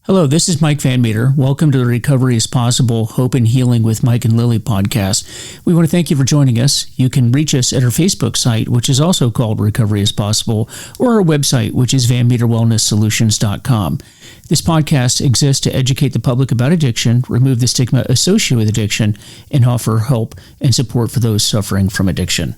Hello, this is Mike Van Meter. Welcome to the Recovery is Possible, Hope and Healing with Mike and Lily podcast. We want to thank you for joining us. You can reach us at our Facebook site, which is also called Recovery is Possible, or our website, which is vanmeterwellnesssolutions.com. This podcast exists to educate the public about addiction, remove the stigma associated with addiction, and offer help and support for those suffering from addiction.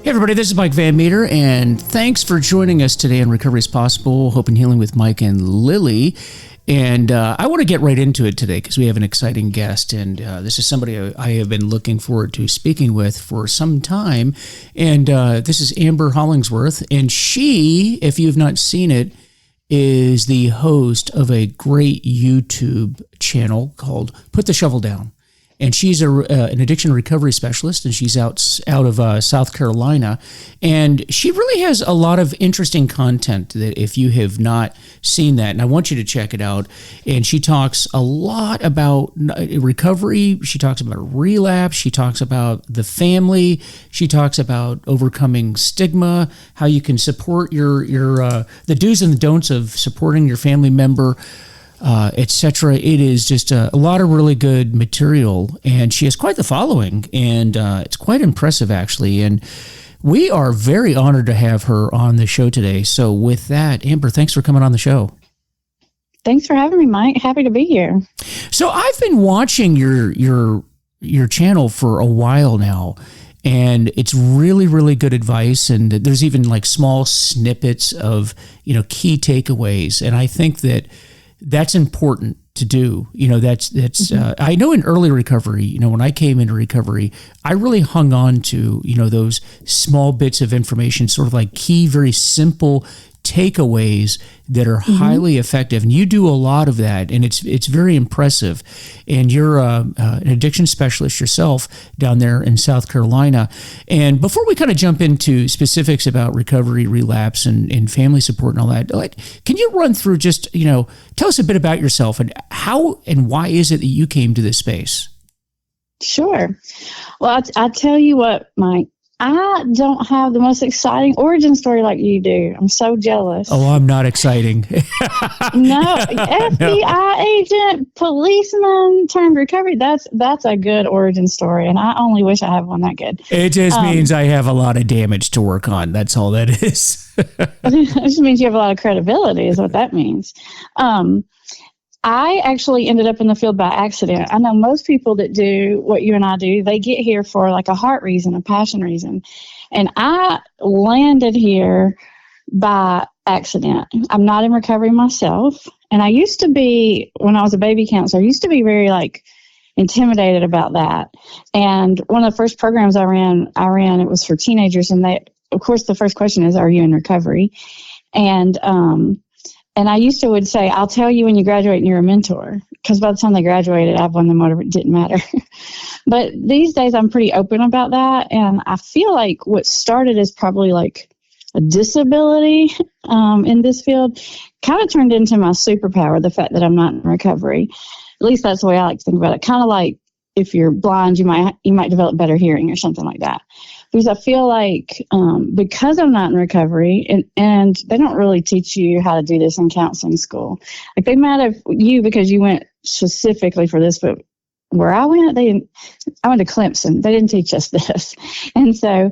Hey everybody, this is Mike Van Meter, and thanks for joining us today on Recovery is Possible, Hope and Healing with Mike and Lily. And I want to get right into it today because we have an exciting guest, and this is somebody I have been looking forward to speaking with for some time. And this is Amber Hollingsworth, and she, if you have not seen it, is the host of a great YouTube channel called Put the Shovel Down. And she's an addiction recovery specialist, and she's out of South Carolina. And she really has a lot of interesting content that if you have not seen that, and I want you to check it out. And she talks a lot about recovery. She talks about relapse. She talks about the family. She talks about overcoming stigma, how you can support your the do's and the don'ts of supporting your family member, etc. It is just a lot of really good material, and she has quite the following, and it's quite impressive, actually. And we are very honored to have her on the show today. So with that, Amber, thanks for coming on the show. Thanks for having me, Mike. Happy to be here. So I've been watching your channel for a while now, and it's really, really good advice. And there's even like small snippets of, key takeaways. And I think that's important to do. I know in early recovery, when I came into recovery, I really hung on to, those small bits of information, sort of like key, very simple takeaways that are highly effective. And you do a lot of that, and it's very impressive. And you're an addiction specialist yourself down there in South Carolina. And before we kind of jump into specifics about recovery, relapse, and family support and all that, can you run through just, tell us a bit about yourself and how and why is it that you came to this space? Sure. Well, I'll tell you what, Mike. I don't have the most exciting origin story like you do. I'm so jealous. Oh, I'm not exciting. No, FBI agent, policeman turned recovery. That's a good origin story, and I only wish I had one that good. It just means I have a lot of damage to work on. That's all that is. It just means you have a lot of credibility is what that means. I actually ended up in the field by accident. I know most people that do what you and I do, they get here for like a heart reason, a passion reason. And I landed here by accident. I'm not in recovery myself. And I used to be, when I was a baby counselor, I used to be very intimidated about that. And one of the first programs I ran, it was for teenagers. And of course, the first question is, are you in recovery? And I used to would say, I'll tell you when you graduate and you're a mentor. Because by the time they graduated, I've won them whatever, it didn't matter. But these days, I'm pretty open about that. And I feel like what started as probably like a disability in this field kind of turned into my superpower, the fact that I'm not in recovery. At least that's the way I like to think about it. Kind of like if you're blind, you might develop better hearing or something like that. Because I feel like because I'm not in recovery, and they don't really teach you how to do this in counseling school. Like they might have you because you went specifically for this, but where I went to Clemson. They didn't teach us this. And so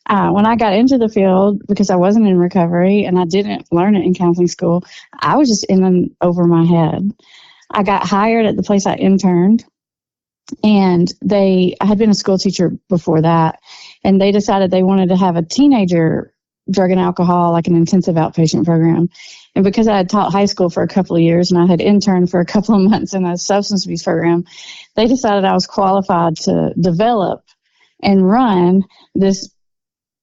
when I got into the field, because I wasn't in recovery and I didn't learn it in counseling school, I was just in over my head. I got hired at the place I interned. And I had been a school teacher before that, and they decided they wanted to have a teenager drug and alcohol, like an intensive outpatient program. And because I had taught high school for a couple of years and I had interned for a couple of months in a substance abuse program, they decided I was qualified to develop and run this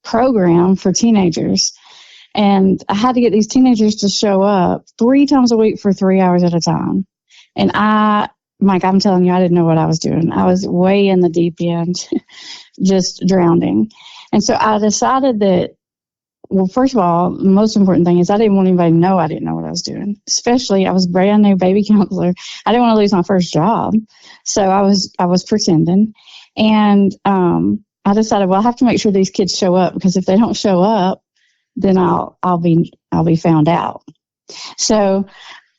program for teenagers. And I had to get these teenagers to show up 3 times a week for 3 hours at a time. And I Mike, I'm telling you, I didn't know what I was doing. I was way in the deep end, just drowning. And so I decided that, well, first of all, the most important thing is I didn't want anybody to know I didn't know what I was doing. Especially, I was brand new baby counselor. I didn't want to lose my first job. So I was pretending. And I decided, well, I have to make sure these kids show up, because if they don't show up, then I'll be found out. So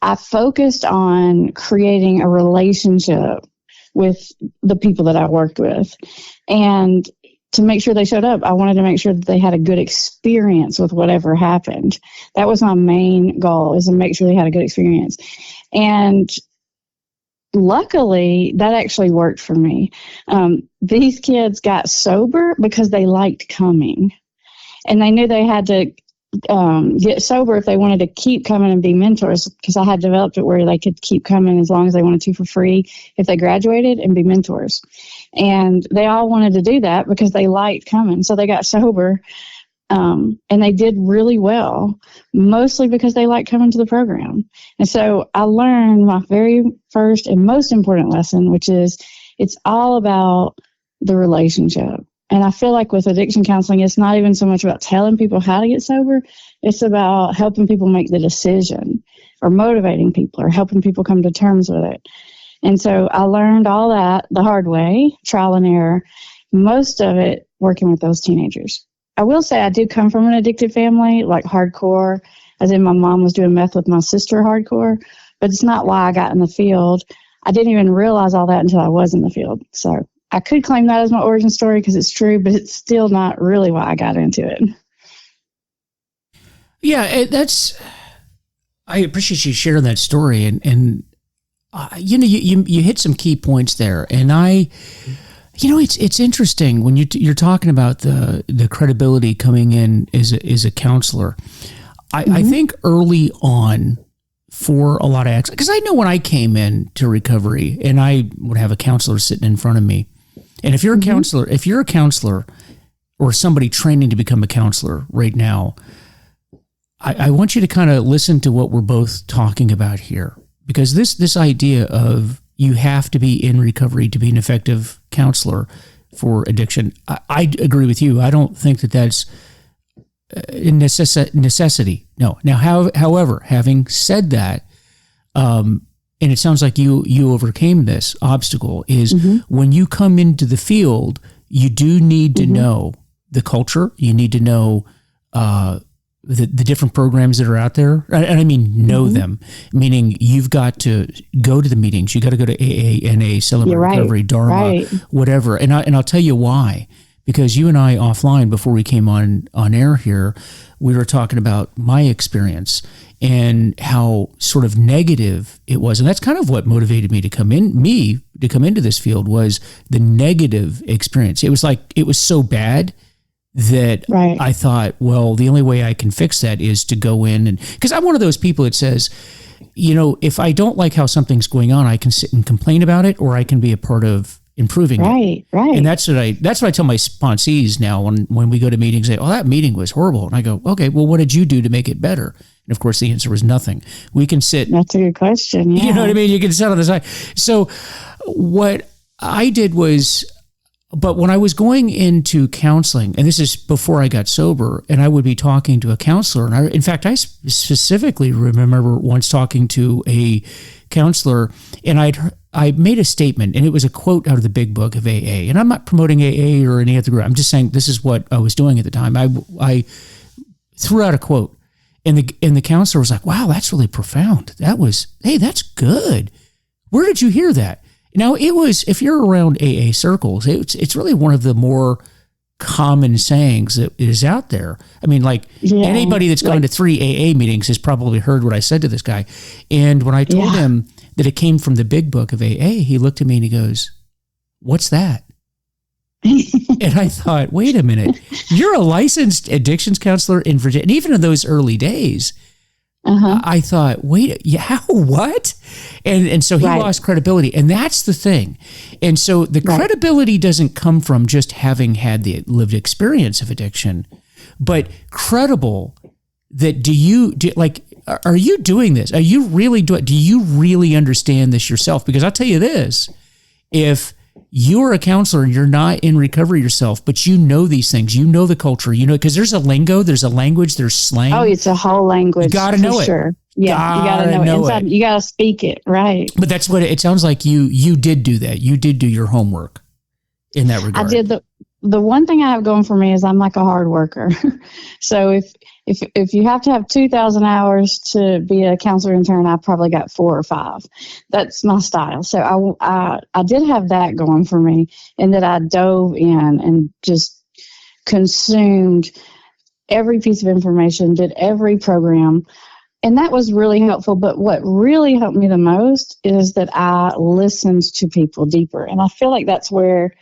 I focused on creating a relationship with the people that I worked with. And to make sure they showed up, I wanted to make sure that they had a good experience with whatever happened. That was my main goal, is to make sure they had a good experience. And luckily, that actually worked for me. These kids got sober because they liked coming. And they knew they had to get sober if they wanted to keep coming and be mentors, because I had developed it where they could keep coming as long as they wanted to for free if they graduated, and be mentors. And they all wanted to do that because they liked coming. So they got sober, and they did really well, mostly because they liked coming to the program. And so I learned my very first and most important lesson, which is it's all about the relationship. And I feel like with addiction counseling, it's not even so much about telling people how to get sober. It's about helping people make the decision, or motivating people, or helping people come to terms with it. And so I learned all that the hard way, trial and error, most of it working with those teenagers. I will say I did come from an addicted family, like hardcore, as in my mom was doing meth with my sister hardcore, but it's not why I got in the field. I didn't even realize all that until I was in the field. So I could claim that as my origin story because it's true, but it's still not really why I got into it. Yeah, I appreciate you sharing that story, and you hit some key points there, and it's interesting when you're talking about the credibility coming in as a counselor. I think early on, for a lot of acts, because I know when I came into recovery and I would have a counselor sitting in front of me. And if you're a counselor or somebody training to become a counselor right now, I want you to kind of listen to what we're both talking about here, because this idea of you have to be in recovery to be an effective counselor for addiction, I agree with you. I don't think that that's a necessity. No. Now, however, having said that, and it sounds like you overcame this obstacle, is when you come into the field, you do need to know the culture. You need to know the different programs that are out there. And I mean, know them, meaning you've got to go to the meetings. You got to go to AA, NA, Celebrate Recovery, Dharma, whatever. And I'll tell you why. Because you and I offline, before we came on air here, we were talking about my experience and how sort of negative it was. And that's kind of what motivated me to come into this field, was the negative experience. It was like, it was so bad that I thought, well, the only way I can fix that is to go in, and because I'm one of those people that says, if I don't like how something's going on, I can sit and complain about it, or I can be a part of improving it. Right. And that's what I tell my sponsees now when we go to meetings. They say, "Oh, that meeting was horrible." And I go, "Okay, well, what did you do to make it better?" And of course, the answer was nothing. We can sit. That's a good question. Yeah. You know what I mean? You can sit on the side. So what I did was, but when I was going into counseling, and this is before I got sober, and I would be talking to a counselor, and I specifically remember once talking to a counselor, and I made a statement, and it was a quote out of the Big Book of AA. And I'm not promoting AA or any other group. I'm just saying this is what I was doing at the time. I threw out a quote, and the counselor was like, "Wow, that's really profound. Hey, that's good. Where did you hear that?" Now, it was, if you're around AA circles, it's really one of the more common sayings that is out there. I mean, anybody that's gone to 3 AA meetings has probably heard what I said to this guy. And when I told him that it came from the Big Book of AA, he looked at me and he goes, "What's that?" And I thought, wait a minute, you're a licensed addictions counselor in Virginia. And even in those early days, I thought, wait, how, what? And so he lost credibility. And that's the thing. And so the credibility doesn't come from just having had the lived experience of addiction, but credible that are you doing this? Are you really do you really understand this yourself? Because I'll tell you this, if you're a counselor and you're not in recovery yourself, but you know these things, you know the culture, you know, because there's a lingo, there's a language, there's slang. Oh, it's a whole language. You got to know it. Sure. Yeah, you got to know it. Inside, you got to speak it, right? But that's what it sounds like. You did do that. You did do your homework in that regard. I did. The one thing I have going for me is I'm like a hard worker. So if you have to have 2,000 hours to be a counselor intern, I probably got 4 or 5. That's my style. So I did have that going for me, and that I dove in and just consumed every piece of information, did every program. And that was really helpful. But what really helped me the most is that I listened to people deeper. And I feel like that's where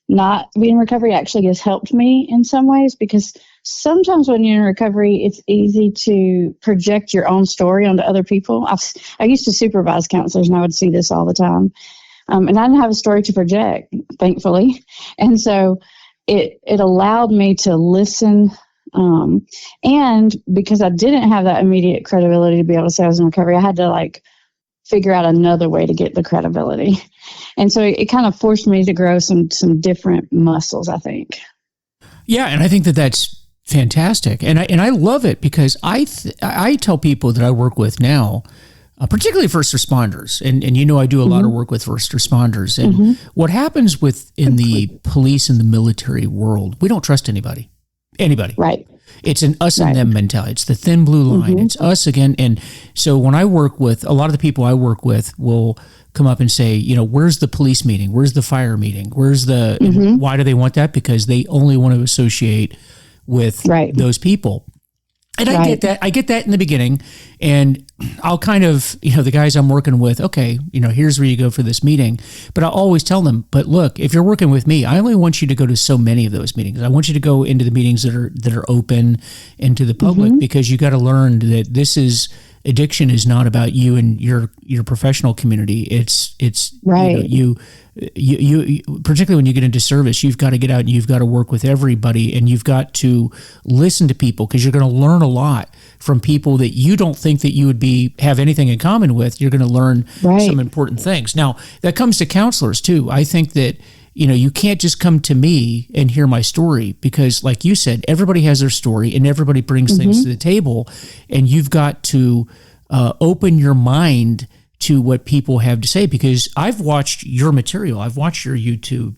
not being in recovery actually has helped me in some ways, because sometimes when you're in recovery, it's easy to project your own story onto other people. I used to supervise counselors, and I would see this all the time. And I didn't have a story to project, thankfully. And so it allowed me to listen. And because I didn't have that immediate credibility to be able to say I was in recovery, I had to figure out another way to get the credibility. And so it kind of forced me to grow some different muscles, I think. Yeah. And I think that's fantastic. And I love it, because I tell people that I work with now, particularly first responders, and I do a lot of work with first responders. And what happens in the police and the military world, we don't trust anybody. Right. It's an us and them mentality. It's the thin blue line. It's us again. And so when I work with, a lot of the people I work with will come up and say, where's the police meeting? Where's the fire meeting? Where's the, why do they want that? Because they only want to associate with those people. And I get that. I get that in the beginning, and I'll kind of, the guys I'm working with, okay, here's where you go for this meeting. But I'll always tell them, but look, if you're working with me, I only want you to go to so many of those meetings. I want you to go into the meetings that are open and to the public, because you got to learn that addiction is not about you and your professional community. It's you particularly when you get into service, you've got to get out and you've got to work with everybody, and you've got to listen to people, because you're going to learn a lot from people that you don't think that you would have anything in common with. You're going to learn some important things. Now, that comes to counselors too. I think that you can't just come to me and hear my story, because like you said, everybody has their story and everybody brings things to the table, and you've got to open your mind to what people have to say, because I've watched your material. I've watched your YouTube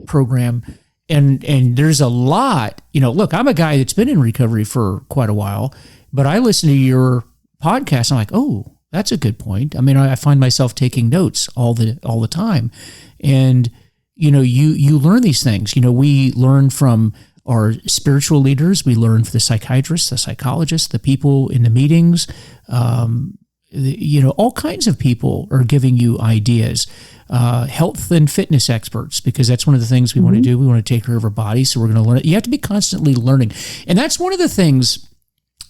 program, and there's a lot, look, I'm a guy that's been in recovery for quite a while, but I listen to your podcast. I'm like, oh, that's a good point. I mean, I find myself taking notes all the time. And, you learn these things. We learn from our spiritual leaders. We learn from the psychiatrists, the psychologists, the people in the meetings. All kinds of people are giving you ideas. Health and fitness experts, because that's one of the things we want to do. We want to take care of our body, so we're going to learn it. You have to be constantly learning. And that's one of the things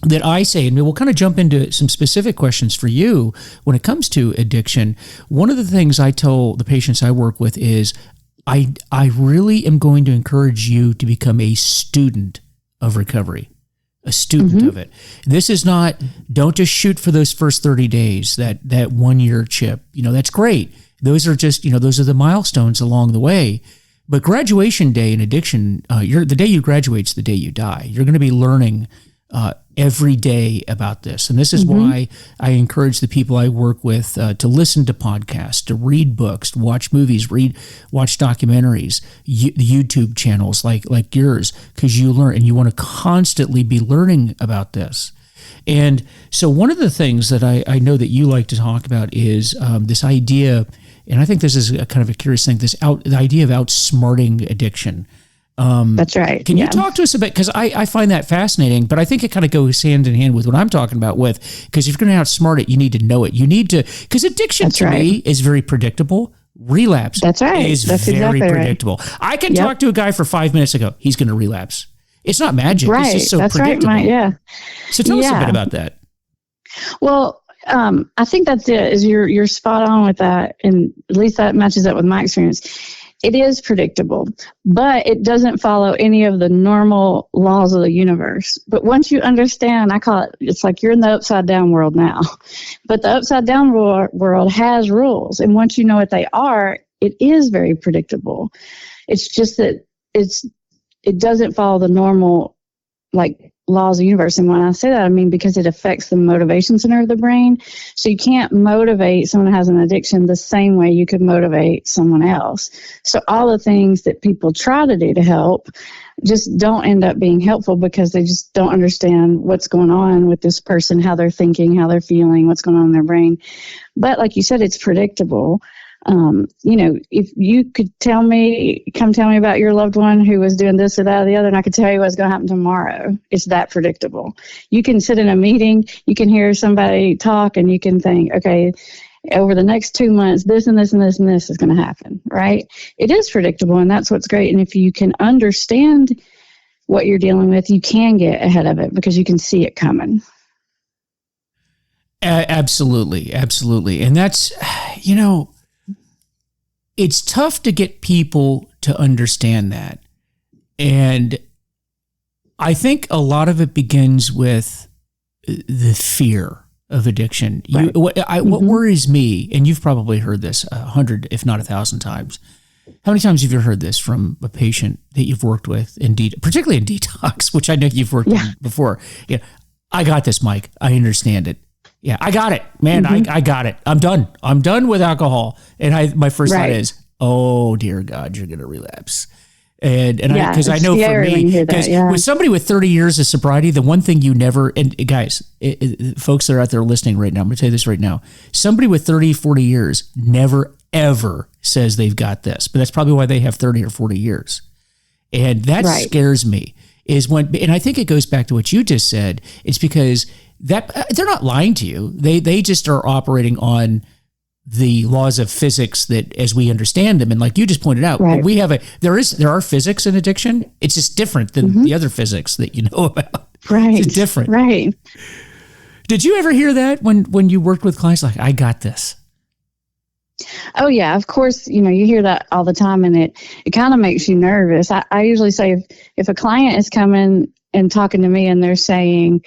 that I say, and we'll kind of jump into some specific questions for you when it comes to addiction. One of the things I tell the patients I work with is, I really am going to encourage you to become a student of recovery. A student of it. This is not, don't just shoot for those first 30 days, that 1 year chip. That's great. Those are just, those are the milestones along the way. But graduation day in addiction, the day you graduate is the day you die. You're going to be learning every day about this. And this is why I encourage the people I work with to listen to podcasts, to read books, to watch movies, watch documentaries, YouTube channels like yours, because you learn, and you want to constantly be learning about this. And so one of the things that I know that you like to talk about is this idea, and I think this is a kind of a curious thing, the idea of outsmarting addiction. That's right. Can you talk to us about, because I find that fascinating, but I think it kind of goes hand in hand with what I'm talking about because if you're going to outsmart it, you need to know it. You need to, because addiction me is very predictable. Relapse is very predictable. Right. I can talk to a guy for 5 minutes and go, he's going to relapse. It's not magic. It's just so predictable. Right, So tell us a bit about that. Well, I think that's it, is you're spot on with that. And at least that matches up with my experience. it is predictable, but it doesn't follow any of the normal laws of the universe. But once you understand, I call it, it's like you're in the upside down world now. But the upside down world has rules. And once you know what they are, it is very predictable. It's just that it doesn't follow the normal, like, laws of the universe. And when I say that, I mean because it affects the motivation center of the brain. So you can't motivate someone who has an addiction the same way you could motivate someone else. So all the things that people try to do to help just don't end up being helpful because they just don't understand what's going on with this person, how they're thinking, how they're feeling, what's going on in their brain. But like you said, it's predictable. If you could come tell me about your loved one who was doing this or that or the other, and I could tell you what's going to happen tomorrow. It's that predictable. You can sit in a meeting, you can hear somebody talk, and you can think, okay, over the next 2 months, this and this and this and this is going to happen, right? It is predictable, and that's what's great. And if you can understand what you're dealing with, you can get ahead of it because you can see it coming. Absolutely. And that's, it's tough to get people to understand that. And I think a lot of it begins with the fear of addiction. Right. What worries me, and you've probably heard this 100, if not 1,000 times. How many times have you heard this from a patient that you've worked with, particularly in detox, which I know you've worked in before? Yeah, I got this, Mike. I understand it. Yeah, I got it, man. I got it. I'm done. I'm done with alcohol. And my first thought is, oh dear God, you're going to relapse. And because I know for me, because with somebody with 30 years of sobriety, the one thing you never, and guys, folks that are out there listening right now, I'm going to tell you this right now. Somebody with 30, 40 years never, ever says they've got this, but that's probably why they have 30 or 40 years. And that scares me and I think it goes back to what you just said. It's because that they're not lying to you. They just are operating on the laws of physics that as we understand them. And like you just pointed out, we have there are physics in addiction. It's just different than the other physics that you know about. Right. It's different. Right. Did you ever hear that when you worked with clients? Like, I got this. Oh yeah, of course, you hear that all the time, and it kind of makes you nervous. I usually say if a client is coming and talking to me and they're saying,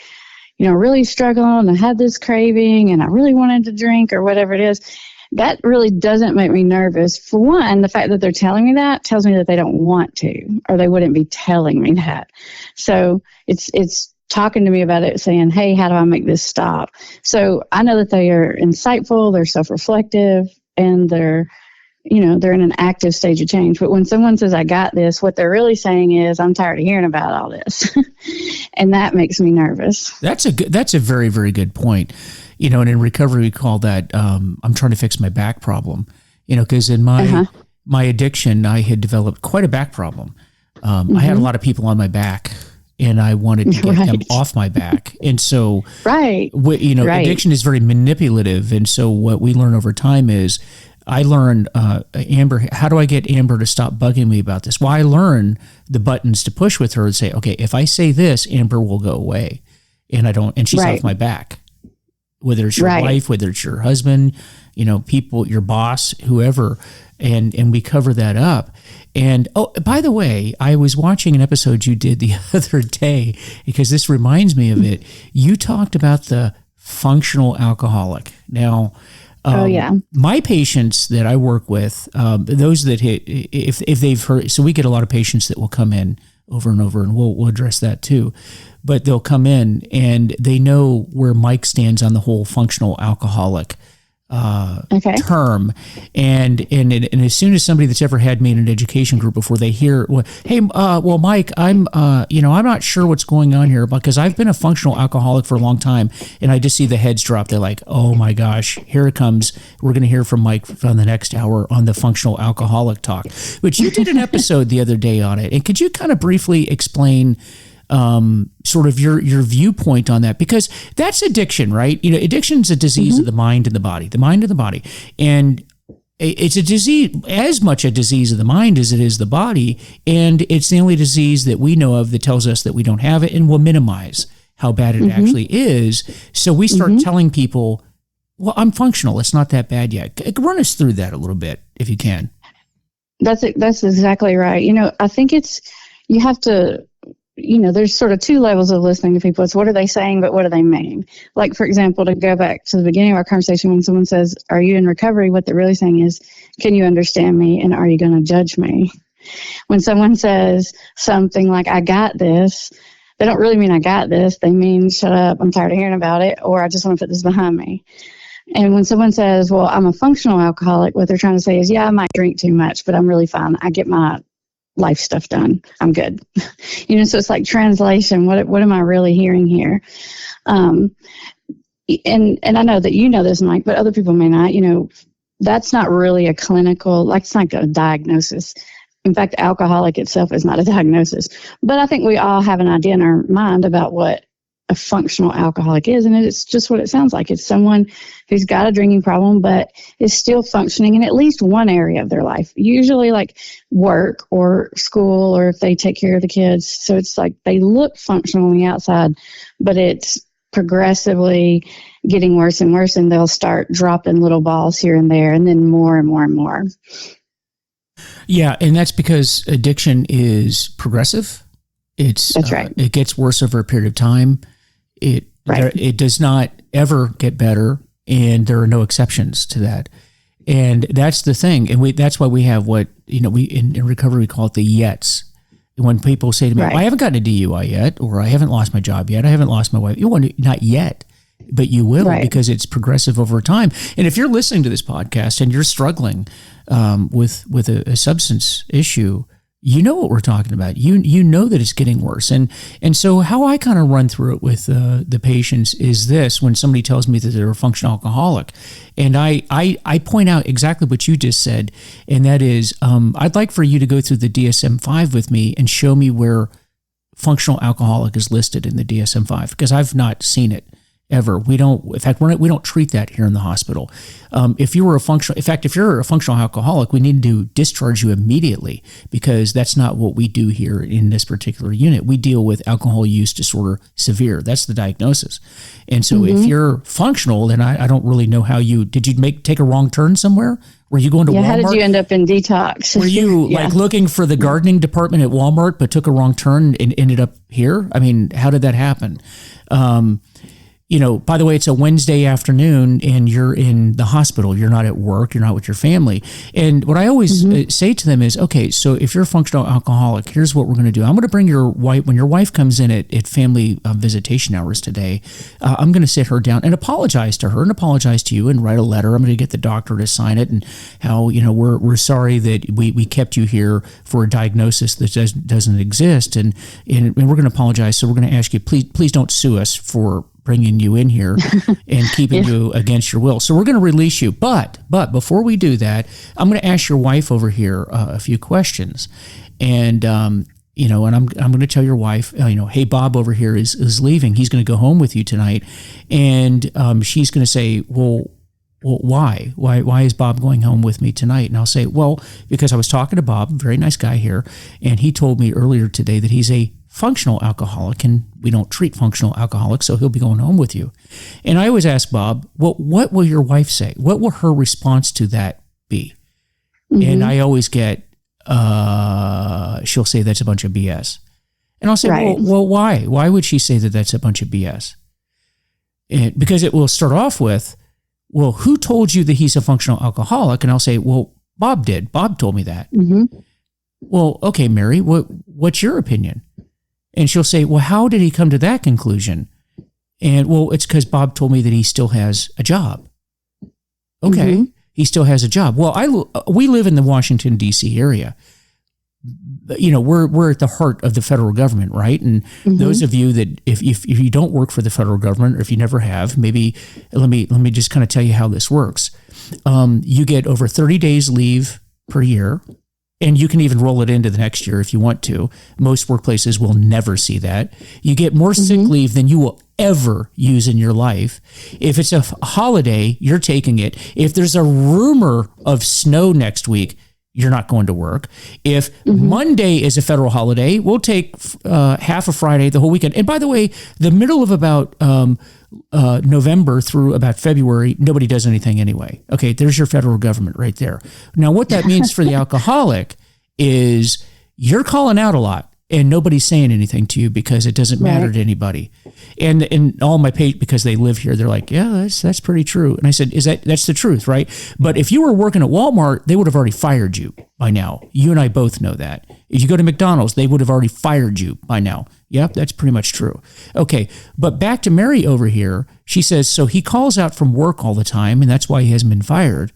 really struggling, I had this craving and I really wanted to drink or whatever it is, that really doesn't make me nervous. For one, the fact that they're telling me that tells me that they don't want to, or they wouldn't be telling me that. So it's talking to me about it, saying, hey, how do I make this stop? So I know that they are insightful, they're self-reflective, and they're in an active stage of change. But when someone says, I got this, what they're really saying is, I'm tired of hearing about all this. And that makes me nervous. That's a very, very good point. And in recovery, we call that, I'm trying to fix my back problem, because in my addiction, I had developed quite a back problem. I had a lot of people on my back, and I wanted to get them off my back. And so, addiction is very manipulative. And so what we learn over time is, I learned, Amber, how do I get Amber to stop bugging me about this? Well, I learned the buttons to push with her and say, okay, if I say this, Amber will go away. And she's off my back. Whether it's your wife, whether it's your husband, people, your boss, whoever, and we cover that up. And, oh, by the way, I was watching an episode you did the other day, because this reminds me of it. You talked about the functional alcoholic. Now, my patients that I work with, those that if they've heard, so we get a lot of patients that will come in over and over, and we'll address that too. But they'll come in and they know where Mike stands on the whole functional alcoholic term. And as soon as somebody that's ever had me in an education group before, they hear, hey, Mike, I'm not sure what's going on here, because I've been a functional alcoholic for a long time, and I just see the heads drop. They're like, oh my gosh, here it comes. We're going to hear from Mike on the next hour on the functional alcoholic talk. But you did an episode the other day on it, and could you kind of briefly explain sort of your viewpoint on that? Because that's addiction, right? Addiction is a disease of the mind and the body, and it's a disease, as much a disease of the mind as it is the body. And it's the only disease that we know of that tells us that we don't have it, and will minimize how bad it actually is. So we start telling people, well, I'm functional. It's not that bad yet. Run us through that a little bit, if you can. That's exactly right. I think you have to, there's sort of two levels of listening to people. It's what are they saying, but what do they mean? Like, for example, to go back to the beginning of our conversation, when someone says, are you in recovery? What they're really saying is, can you understand me? And are you going to judge me? When someone says something like, I got this, they don't really mean I got this. They mean, shut up, I'm tired of hearing about it, or I just want to put this behind me. And when someone says, well, I'm a functional alcoholic, what they're trying to say is, yeah, I might drink too much, but I'm really fine. I get my life stuff done. I'm good. So it's like translation. What am I really hearing here? And I know that you know this, Mike, but other people may not. That's not really a clinical, like, it's not a diagnosis. In fact, alcoholic itself is not a diagnosis. But I think we all have an idea in our mind about what a functional alcoholic is, and it's just what it sounds like. It's someone who's got a drinking problem but is still functioning in at least one area of their life, usually like work or school, or if they take care of the kids. So it's like they look functional on the outside, but it's progressively getting worse and worse, and they'll start dropping little balls here and there, and then more and more and more. Yeah, and that's because addiction is progressive. That's right. It gets worse over a period of time. It does not ever get better, and there are no exceptions to that. And that's the thing. And that's why we have what, we in recovery we call it the yets. When people say to me, I haven't gotten a DUI yet, or I haven't lost my job yet, I haven't lost my wife. Not yet, but you will, because it's progressive over time. And if you're listening to this podcast and you're struggling with a substance issue, you know what we're talking about. You know that it's getting worse. And so how I kind of run through it with the patients is this: when somebody tells me that they're a functional alcoholic, and I point out exactly what you just said, and that is, I'd like for you to go through the DSM-5 with me and show me where functional alcoholic is listed in the DSM-5, because I've not seen it ever. We don't treat that here in the hospital. If you're a functional alcoholic, we need to discharge you immediately, because that's not what we do here in this particular unit. We deal with alcohol use disorder severe. That's the diagnosis. And so if you're functional, then I don't really know how did you take a wrong turn somewhere? Were you going to Walmart? How did you end up in detox? Were you like looking for the gardening department at Walmart, but took a wrong turn and ended up here? I mean, how did that happen? By the way, it's a Wednesday afternoon and you're in the hospital. You're not at work. You're not with your family. And what I always say to them is, okay, so if you're a functional alcoholic, here's what we're going to do. I'm going to bring your wife, when your wife comes in at family visitation hours today, I'm going to sit her down and apologize to her and apologize to you and write a letter. I'm going to get the doctor to sign it, and how, we're sorry that we kept you here for a diagnosis that doesn't exist. And we're going to apologize. So we're going to ask you, please don't sue us for bringing you in here and keeping you against your will. So we're going to release you. But before we do that, I'm going to ask your wife over here a few questions. And, and I'm going to tell your wife, hey, Bob over here is leaving. He's going to go home with you tonight. And she's going to say, well, why? Why is Bob going home with me tonight? And I'll say, well, because I was talking to Bob, very nice guy here, and he told me earlier today that he's a functional alcoholic, and we don't treat functional alcoholics, so he'll be going home with you. And I always ask Bob, well, what will your wife say? What will her response to that be? And I always get, she'll say that's a bunch of BS. And I'll say, well, why? Why would she say that that's a bunch of BS? Because it will start off with, well, who told you that he's a functional alcoholic? And I'll say, well, Bob did. Bob told me that. Well, okay, Mary, what's your opinion? And she'll say, well, how did he come to that conclusion? And, well, it's because Bob told me that he still has a job. Okay, he still has a job. Well, we live in the Washington, D.C. area. We're at the heart of the federal government, right? And those of you that, if you don't work for the federal government, or if you never have, maybe let me just kind of tell you how this works. You get over 30 days leave per year. And you can even roll it into the next year if you want to. Most workplaces will never see that. You get more sick leave than you will ever use in your life. If it's a holiday, you're taking it. If there's a rumor of snow next week, you're not going to work. If Monday is a federal holiday, we'll take half a Friday, the whole weekend. And by the way, the middle of about November through about February, nobody does anything anyway. Okay, there's your federal government right there. Now, what that means for the alcoholic is you're calling out a lot and nobody's saying anything to you because it doesn't matter to anybody. And all my patients, because they live here, they're like, yeah, that's pretty true. And I said, that's the truth, right? But if you were working at Walmart, they would have already fired you by now. You and I both know that. If you go to McDonald's, they would have already fired you by now. Yep, that's pretty much true. Okay, but back to Mary over here. She says, so he calls out from work all the time, and that's why he hasn't been fired.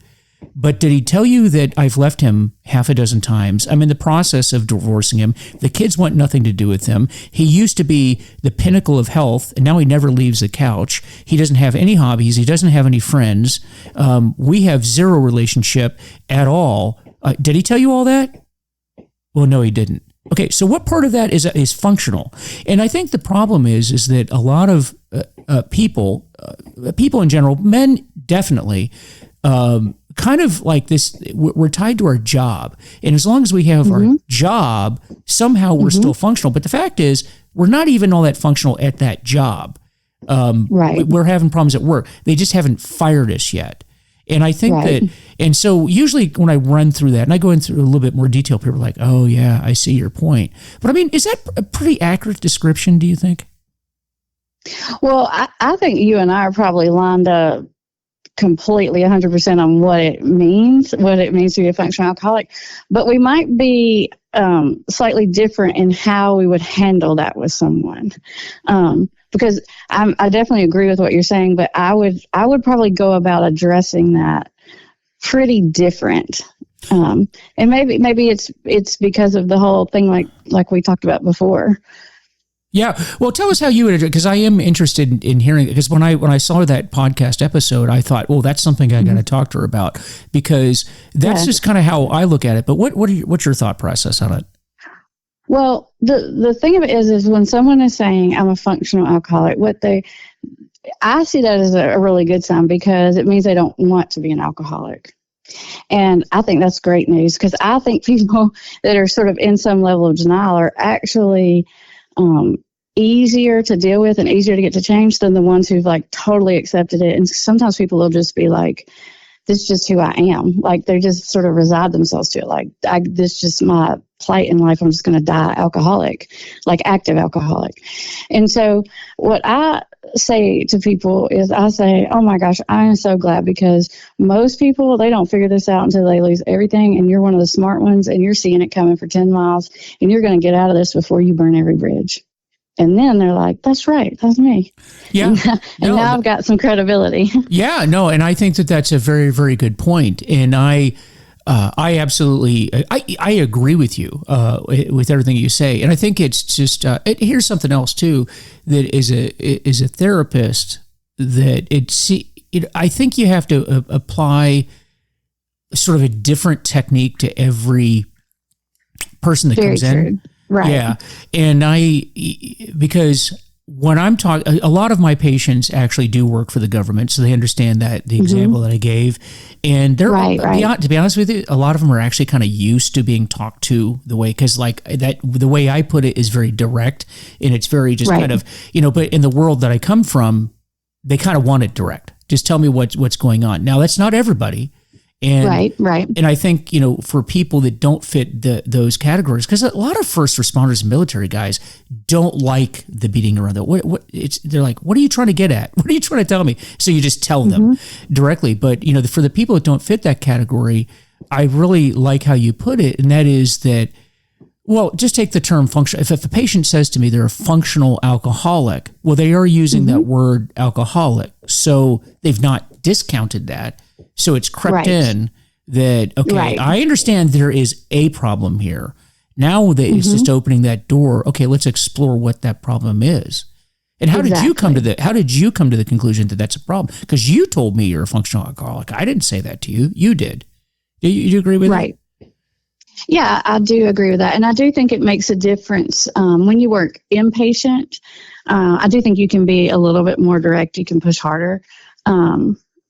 But did he tell you that I've left him half a dozen times? I'm in the process of divorcing him. The kids want nothing to do with him. He used to be the pinnacle of health, and now he never leaves the couch. He doesn't have any hobbies. He doesn't have any friends. We have zero relationship at all. Did he tell you all that? Well, no, he didn't. Okay, so what part of that is functional? And I think the problem is that a lot of people in general, men definitely, kind of like this, we're tied to our job. And as long as we have our job, somehow we're still functional. But the fact is, we're not even all that functional at that job. We're having problems at work. They just haven't fired us yet. And I think that, and so usually when I run through that, and I go into a little bit more detail, people are like, oh yeah, I see your point. But I mean, is that a pretty accurate description, do you think? Well, I think you and I are probably lined up completely 100% on what it means to be a functional alcoholic, but we might be slightly different in how we would handle that with someone. Because I definitely agree with what you're saying, but I would probably go about addressing that pretty different. And maybe it's because of the whole thing like we talked about before. Yeah. Well, tell us how you would, because I am interested in hearing it. Because when I saw that podcast episode, I thought, well, that's something I got to talk to her about, because that's just kind of how I look at it. But what's your thought process on it? Well, the thing of it is when someone is saying I'm a functional alcoholic, I see that as a really good sign, because it means they don't want to be an alcoholic. And I think that's great news, because I think people that are sort of in some level of denial are actually easier to deal with and easier to get to change than the ones who've like totally accepted it. And sometimes people will just be like, this is just who I am. Like they just sort of reside themselves to it. Like this is just my plight in life. I'm just going to die alcoholic, like active alcoholic. And so what I say to people is I say, oh my gosh, I am so glad, because most people, they don't figure this out until they lose everything. And you're one of the smart ones, and you're seeing it coming for 10 miles, and you're going to get out of this before you burn every bridge. And then they're like, that's right, that's me. Yeah. And now I've got some credibility. Yeah, no, and I think that that's a very, very good point. And I absolutely, I agree with you with everything you say. And I think it's just, here's something else too, that is a therapist, that I think you have to apply sort of a different technique to every person that comes in. Right. Yeah. And because when I'm talking, a lot of my patients actually do work for the government, so they understand that the example that I gave. And they're, to be honest with you, a lot of them are actually kind of used to being talked to the way, because like that, the way I put it is very direct, and it's very just kind of, but in the world that I come from, they kind of want it direct. Just tell me what's going on. Now, that's not everybody. And, right. And I think, for people that don't fit those categories, because a lot of first responders and military guys don't like the beating around they're like, what are you trying to get at? What are you trying to tell me? So you just tell them directly. But, for the people that don't fit that category, I really like how you put it. And that is that, well, just take the term function. If a patient says to me they're a functional alcoholic, well, they are using that word alcoholic. So they've not discounted that. So it's crept in that, okay, I understand there is a problem here. Now that it's just opening that door. Okay, let's explore what that problem is. And how did you come to the conclusion that that's a problem? Because you told me you're a functional alcoholic. I didn't say that to you. You did. Do you agree with that? Right. Yeah, I do agree with that. And I do think it makes a difference when you work inpatient. I do think you can be a little bit more direct. You can push harder.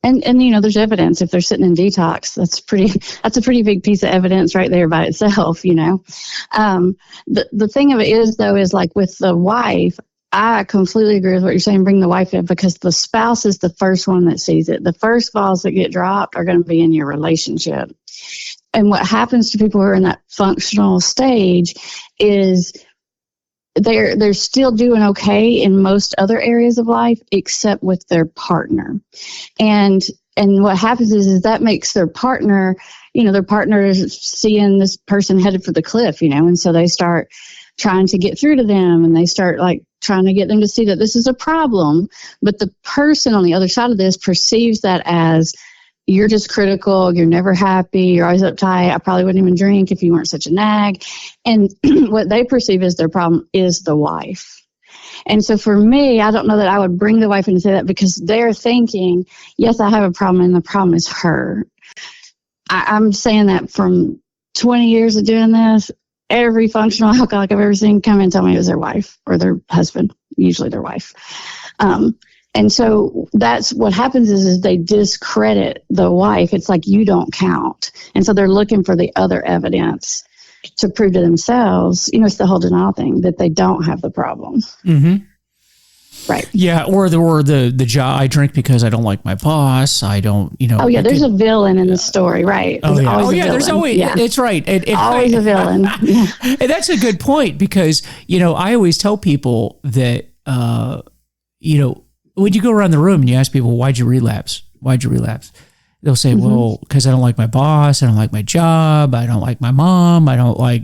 And there's evidence if they're sitting in detox. That's a pretty big piece of evidence right there by itself. The thing of it is, though, is like with the wife, I completely agree with what you're saying. Bring the wife in, because the spouse is the first one that sees it. The first balls that get dropped are going to be in your relationship. And what happens to people who are in that functional stage is they're still doing okay in most other areas of life except with their partner. And what happens is that makes their partner, their partner is seeing this person headed for the cliff, and so they start trying to get through to them, and they start like trying to get them to see that this is a problem. But the person on the other side of this perceives that as, you're just critical, you're never happy, you're always uptight, I probably wouldn't even drink if you weren't such a nag. And what they perceive as their problem is the wife. And so for me, I don't know that I would bring the wife in to say that, because they're thinking, yes, I have a problem, and the problem is her. I'm saying that from 20 years of doing this, every functional alcoholic I've ever seen come in and tell me it was their wife or their husband, usually their wife. And so that's what happens is they discredit the wife. It's like, you don't count. And so they're looking for the other evidence to prove to themselves, it's the whole denial thing, that they don't have the problem. Mm-hmm. Right. Yeah. Or the job, I drink because I don't like my boss. I don't, Oh yeah. There's a villain in the story. Right. There's always a there's always, it's right. Always a villain. Yeah. And that's a good point, because, I always tell people that, when you go around the room and you ask people, why'd you relapse? They'll say, well, because I don't like my boss, I don't like my job, I don't like my mom, I don't like,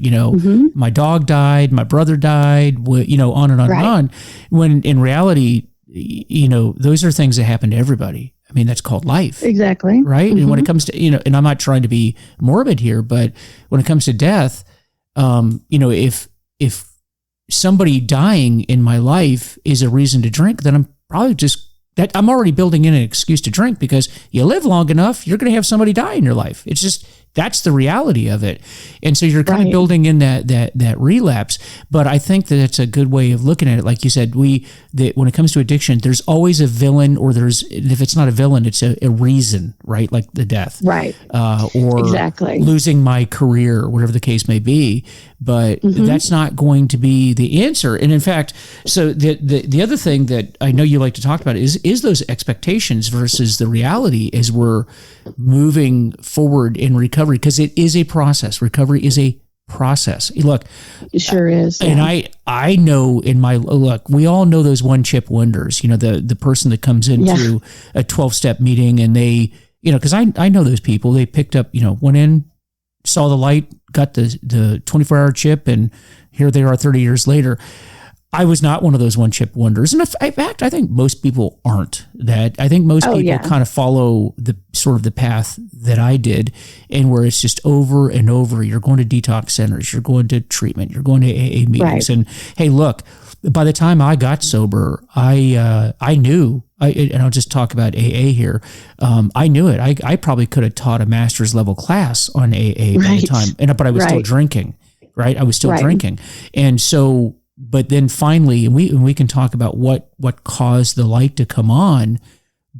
my dog died, my brother died, on and on and on. When in reality, those are things that happen to everybody. I mean, that's called life. Exactly. Right? And when it comes to, and I'm not trying to be morbid here, but when it comes to death, if somebody dying in my life is a reason to drink, then I'm probably I'm already building in an excuse to drink, because you live long enough, you're going to have somebody die in your life. It's just, that's the reality of it. And so you're kind of building in that relapse. But I think that it's a good way of looking at it. Like you said, when it comes to addiction, there's always a villain, or if it's not a villain, it's a reason, right? Like the death. Right. Or losing my career, or whatever the case may be. But that's not going to be the answer. And in fact, so the other thing that I know you like to talk about is those expectations versus the reality as we're moving forward in recovery, because it is a process. Recovery is a process. Look, it sure is. And I know we all know those one chip wonders, the person that comes into a 12-step meeting and they, because I know those people. They picked up, went in, saw the light, got the 24-hour chip, and here they are 30 years later. I was not one of those one chip wonders. And in fact, I think most people aren't that. I think most people kind of follow the sort of the path that I did, and where it's just over and over. You're going to detox centers, you're going to treatment, you're going to AA meetings. And hey, look, by the time I got sober, I knew, and I'll just talk about AA here. I knew it. I probably could have taught a master's level class on AA by the time, but I was still drinking, right? I was still drinking. And so, but then finally, and we can talk about what caused the light to come on.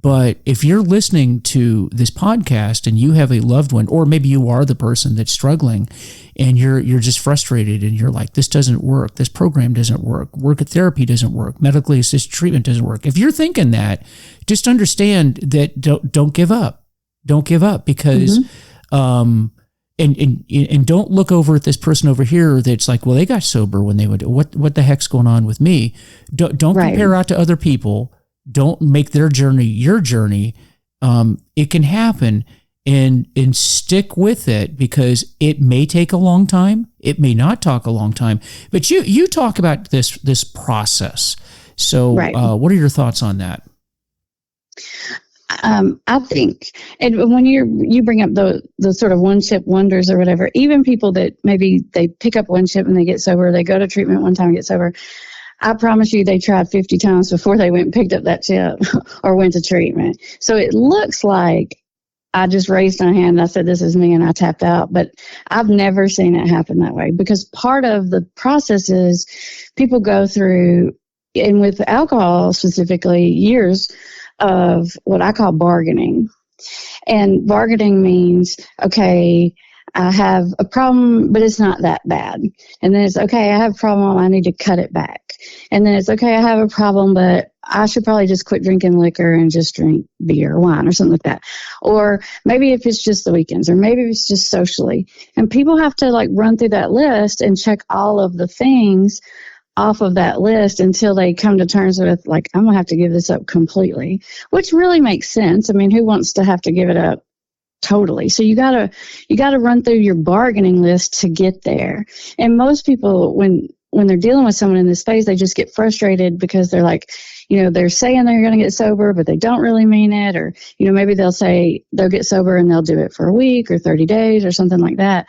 But if you're listening to this podcast and you have a loved one, or maybe you are the person that's struggling, and you're just frustrated, and you're like, this doesn't work, this program doesn't work, work at therapy doesn't work, medically assisted treatment doesn't work. If you're thinking that, just understand that don't give up. Don't give up, because and don't look over at this person over here that's like, well, they got sober when they went, what the heck's going on with me? Don't compare out to other people. Don't make their journey your journey. It can happen, and stick with it, because it may take a long time. It may not take a long time. But you talk about this process. So what are your thoughts on that? I think, and when you bring up the sort of one chip wonders or whatever, even people that maybe they pick up one chip and they get sober, they go to treatment one time and get sober, I promise you they tried 50 times before they went and picked up that chip or went to treatment. So it looks like I just raised my hand and I said, this is me, and I tapped out. But I've never seen it happen that way, because part of the process is people go through, and with alcohol specifically, years of what I call bargaining. And bargaining means, okay, I have a problem, but it's not that bad. And then it's okay, I have a problem, I need to cut it back. And then it's okay, I have a problem, but I should probably just quit drinking liquor and just drink beer or wine or something like that. Or maybe if it's just the weekends, or maybe it's just socially. And people have to like run through that list and check all of the things off of that list until they come to terms with like, I'm going to have to give this up completely, which really makes sense. I mean, who wants to have to give it up totally? So you gotta run through your bargaining list to get there. And most people, when they're dealing with someone in this phase, they just get frustrated because they're like, they're saying they're going to get sober, but they don't really mean it. Or, maybe they'll say they'll get sober and they'll do it for a week or 30 days or something like that.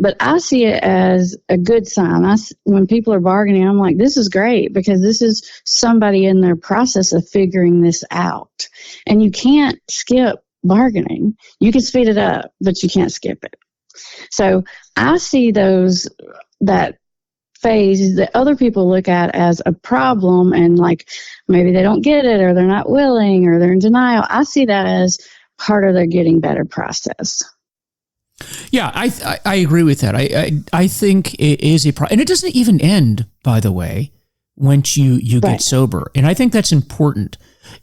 But I see it as a good sign. When people are bargaining, I'm like, this is great, because this is somebody in their process of figuring this out. And you can't skip bargaining. You can speed it up, but you can't skip it. So I see that phase that other people look at as a problem, and like maybe they don't get it, or they're not willing, or they're in denial. I see that as part of their getting better process. Yeah, I agree with that. I think it is a problem, and it doesn't even end, by the way, once you get sober. And I think that's important.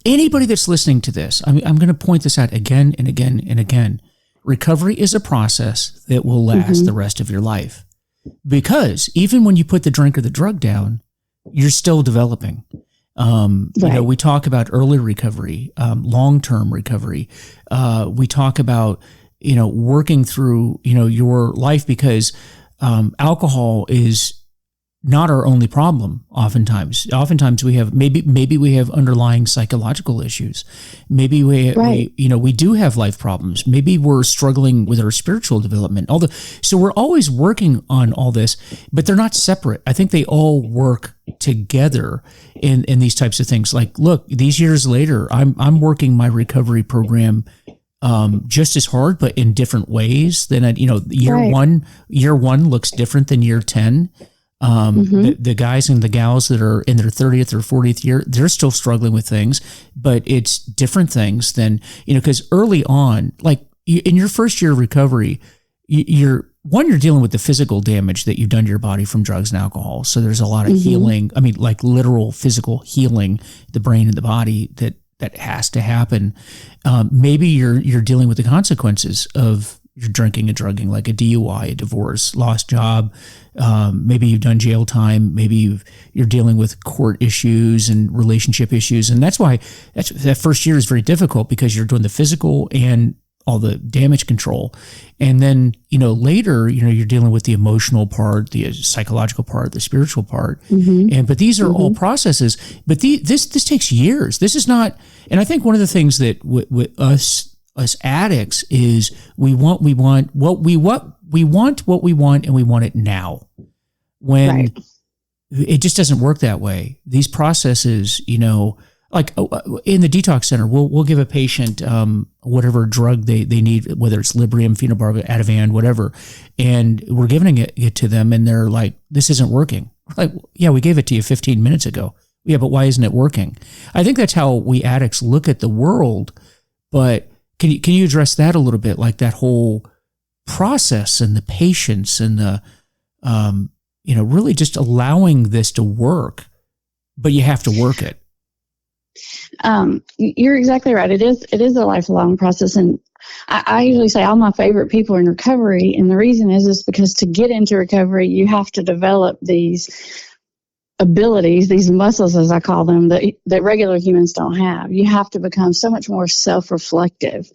Anybody that's listening to this, I'm going to point this out again and again and again. Recovery is a process that will last the rest of your life. Because even when you put the drink or the drug down, you're still developing. We talk about early recovery, long-term recovery. We talk about, working through, your life, because alcohol is not our only problem. Oftentimes we have maybe we have underlying psychological issues. Maybe we do have life problems. Maybe we're struggling with our spiritual development. So we're always working on all this, but they're not separate. I think they all work together in these types of things. Like, look, these years later, I'm working my recovery program just as hard, but in different ways. Than year one looks different than year 10. The guys and the gals that are in their 30th or 40th year, they're still struggling with things, but it's different things than, because early on, like in your first year of recovery, you're dealing with the physical damage that you've done to your body from drugs and alcohol. So there's a lot of healing. I mean, like literal physical healing, the brain and the body that has to happen. Maybe you're dealing with the consequences of your drinking and drugging, like a DUI, a divorce, lost job. Maybe you've done jail time. Maybe you're dealing with court issues and relationship issues. And that's why that first year is very difficult, because you're doing the physical and all the damage control. And then, later, you're dealing with the emotional part, the psychological part, the spiritual part. But these are all processes, but this takes years. This is not, and I think one of the things that with us addicts is we want what we want, and we want it now. When it just doesn't work that way. These processes, like in the detox center, we'll give a patient whatever drug they need, whether it's Librium, phenobarbital, Ativan, whatever, and we're giving it to them, and they're like, "This isn't working." We're like, yeah, we gave it to you 15 minutes ago. Yeah, but why isn't it working? I think that's how we addicts look at the world. But can you address that a little bit, like that whole process and the patience and the really just allowing this to work, but you have to work it. You're exactly right. It is a lifelong process, and I usually say all my favorite people are in recovery, and the reason is because to get into recovery, you have to develop these abilities, these muscles, as I call them, that regular humans don't have. You have to become so much more self-reflective,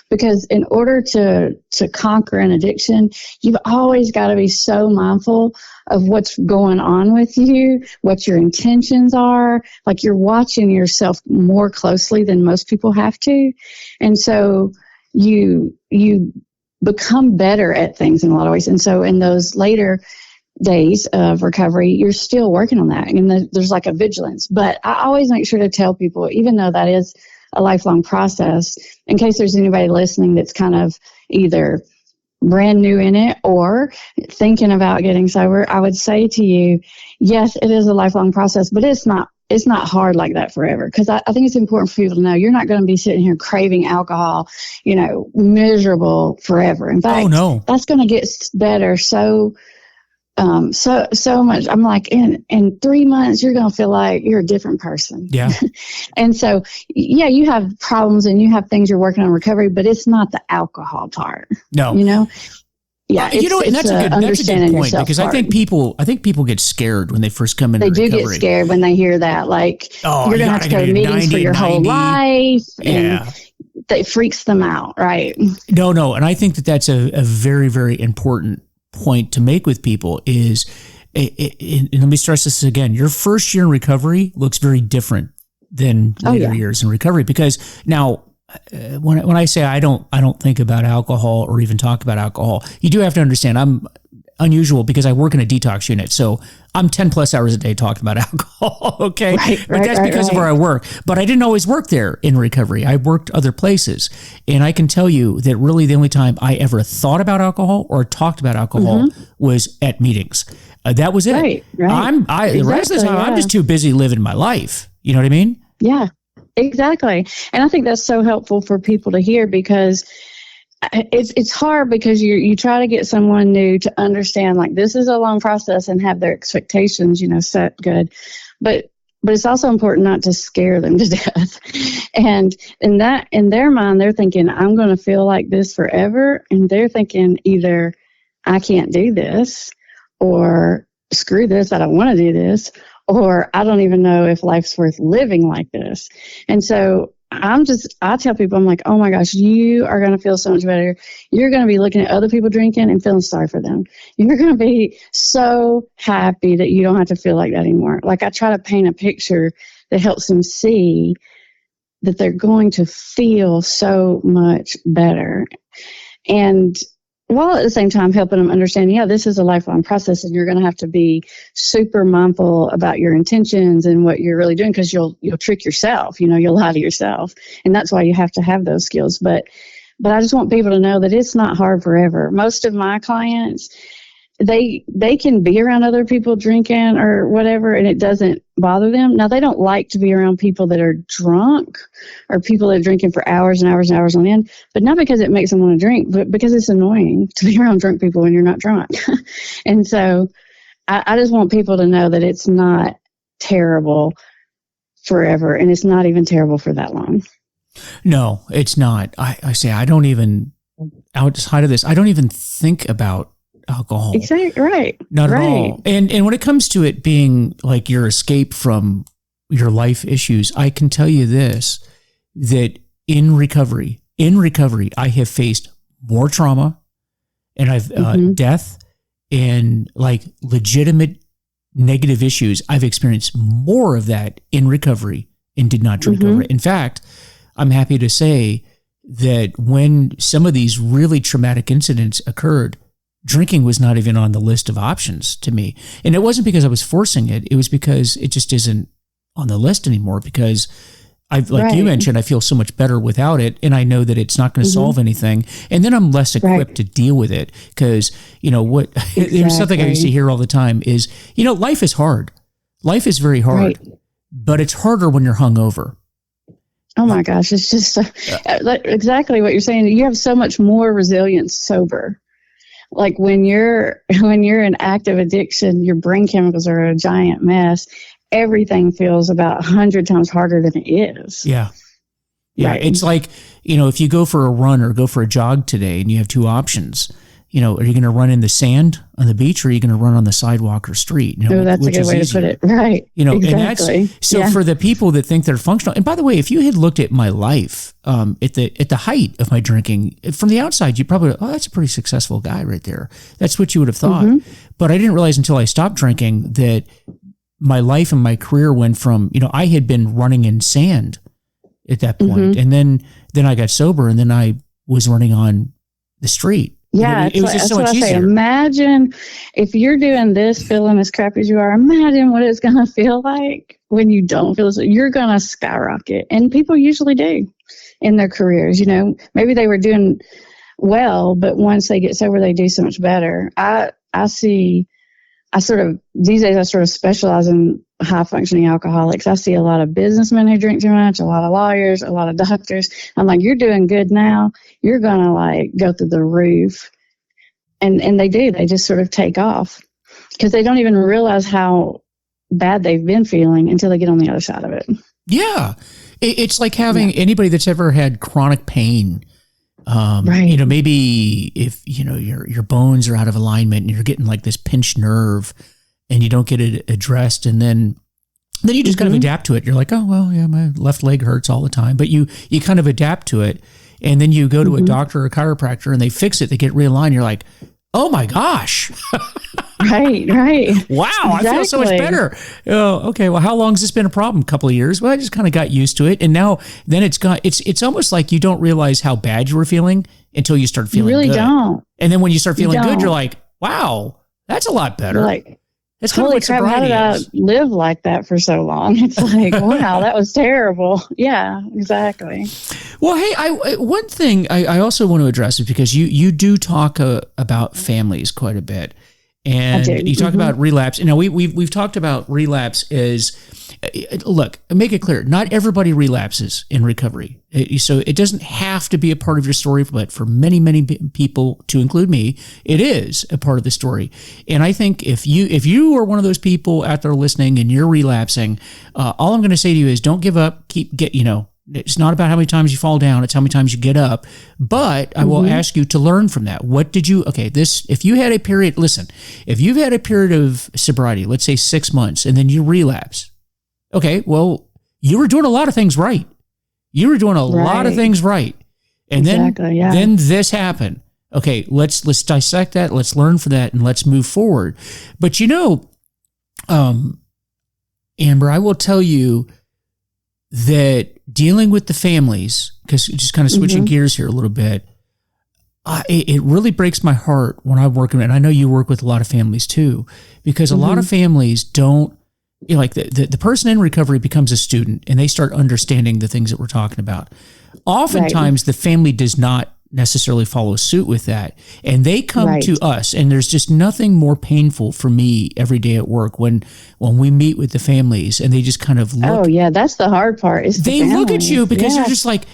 because in order to conquer an addiction, you've always got to be so mindful of what's going on with you, what your intentions are. Like, you're watching yourself more closely than most people have to. And so you become better at things in a lot of ways. And so in those later days of recovery, you're still working on that, and there's like a vigilance. But I always make sure to tell people, even though that is a lifelong process, in case there's anybody listening that's kind of either brand new in it or thinking about getting sober, I would say to you, yes, it is a lifelong process, but it's it's not hard like that forever. Because I think it's important for people to know you're not going to be sitting here craving alcohol, miserable forever. In fact, that's going to get better so much. I'm like, in 3 months, you're going to feel like you're a different person. Yeah. And so, yeah, you have problems and you have things you're working on recovery, but it's not the alcohol part. No. Yeah, and that's a good point, because I think people get scared when they first come into recovery. They do get scared when they hear that, like, you're going to have to go to meetings for your whole life. Yeah. And that freaks them out, right? No. And I think that's a very, very important point to make with people is, and let me stress this again, your first year in recovery looks very different than later years in recovery, because now, when I say I don't think about alcohol or even talk about alcohol, you do have to understand I'm unusual because I work in a detox unit. So I'm 10 plus hours a day talking about alcohol. Okay. But that's because of where I work. But I didn't always work there in recovery. I worked other places. And I can tell you that really the only time I ever thought about alcohol or talked about alcohol was at meetings. That was it. Right. The rest of the time, I'm just too busy living my life. You know what I mean? Yeah. Exactly. And I think that's so helpful for people to hear, because it's hard because you try to get someone new to understand, like, this is a long process and have their expectations, set good. But it's also important not to scare them to death. And in their mind, they're thinking, I'm going to feel like this forever. And they're thinking either I can't do this, or screw this, I don't want to do this, or I don't even know if life's worth living like this. And so I tell people, I'm like, oh my gosh, you are going to feel so much better. You're going to be looking at other people drinking and feeling sorry for them. You're going to be so happy that you don't have to feel like that anymore. Like, I try to paint a picture that helps them see that they're going to feel so much better. And while at the same time helping them understand, this is a lifelong process, and you're going to have to be super mindful about your intentions and what you're really doing, because you'll trick yourself, you'll lie to yourself. And that's why you have to have those skills. But I just want people to know that it's not hard forever. Most of my clients, they can be around other people drinking or whatever, and it doesn't bother them. Now, they don't like to be around people that are drunk or people that are drinking for hours and hours and hours on end, but not because it makes them want to drink, but because it's annoying to be around drunk people when you're not drunk. And so I just want people to know that it's not terrible forever, and it's not even terrible for that long. No, it's not. I say, outside of this, I don't even think about alcohol. Exactly. Right. Not at all. And when it comes to it being like your escape from your life issues, I can tell you this, that in recovery, I have faced more trauma, and I've death and like legitimate negative issues. I've experienced more of that in recovery and did not drink over it. In fact, I'm happy to say that when some of these really traumatic incidents occurred, drinking was not even on the list of options to me. And it wasn't because I was forcing it. It was because it just isn't on the list anymore, because you mentioned, I feel so much better without it. And I know that it's not going to solve anything. And then I'm less equipped to deal with it, because, there's something I used to hear all the time is, life is hard. Life is very hard, but it's harder when you're hungover. Oh my gosh. It's just exactly what you're saying. You have so much more resilience sober. Like when you're in active addiction, your brain chemicals are a giant mess. Everything feels about 100 times harder than it is. Yeah. Right. It's like, if you go for a run or go for a jog today and you have two options, are you going to run in the sand on the beach, or are you going to run on the sidewalk or street? That's a good way to put it. Right. Exactly. And that's, so for the people that think they're functional, and by the way, if you had looked at my life at the height of my drinking, from the outside, you probably, that's a pretty successful guy right there. That's what you would have thought. But I didn't realize until I stopped drinking that my life and my career went from, I had been running in sand at that point, and then I got sober, and then I was running on the street. Yeah, it was just so much easier. Imagine if you're doing this, feeling as crappy as you are. Imagine what it's going to feel like when you don't feel so. You're going to skyrocket, and people usually do in their careers. Maybe they were doing well, but once they get sober, they do so much better. I see these days I sort of specialize in high functioning alcoholics. I see a lot of businessmen who drink too much, a lot of lawyers, a lot of doctors. I'm like, you're doing good now. You're going to like go through the roof. And they do. They just sort of take off because they don't even realize how bad they've been feeling until they get on the other side of it. Yeah. It's like having anybody that's ever had chronic pain. Right. You know, maybe if, you know, your bones are out of alignment and you're getting like this pinched nerve and you don't get it addressed. And then you just kind of adapt to it. You're like, oh, well, yeah, my left leg hurts all the time. But you kind of adapt to it. And then you go to a doctor or a chiropractor and they fix it. They get realigned. You're like, oh my gosh. Right. Wow, exactly. I feel so much better. Oh, okay. Well, how long has this been a problem? A couple of years? Well, I just kind of got used to it. And now then it's almost like you don't realize how bad you were feeling until you start feeling good. You really don't. And then when you start feeling good, you're like, wow, that's a lot better. You're like, that's kind of what crap, how did I live like that for so long? It's like, wow, that was terrible. Yeah, exactly. Well, hey, one thing I also want to address is because you do talk about families quite a bit. And you talk about relapse. You know, we've talked about relapse as, look, make it clear, not everybody relapses in recovery. So it doesn't have to be a part of your story, but for many, many people, to include me, it is a part of the story. And I think if you are one of those people out there listening and you're relapsing, all I'm going to say to you is don't give up. It's not about how many times you fall down. It's how many times you get up. But I will ask you to learn from that. If you've had a period of sobriety, let's say 6 months, and then you relapse. Okay, well, you were doing a lot of things right. And then this happened. Okay, let's dissect that. Let's learn from that and let's move forward. But Amber, I will tell you that dealing with the families, because just kind of switching gears here a little bit, it really breaks my heart when I'm working, and I know you work with a lot of families too, because a lot of families don't, like the person in recovery becomes a student and they start understanding the things that we're talking about. Oftentimes the family does not necessarily follow suit with that, and they come to us, and there's just nothing more painful for me every day at work when we meet with the families and they just kind of look. Oh yeah, that's the hard part. They look at you because you're just like,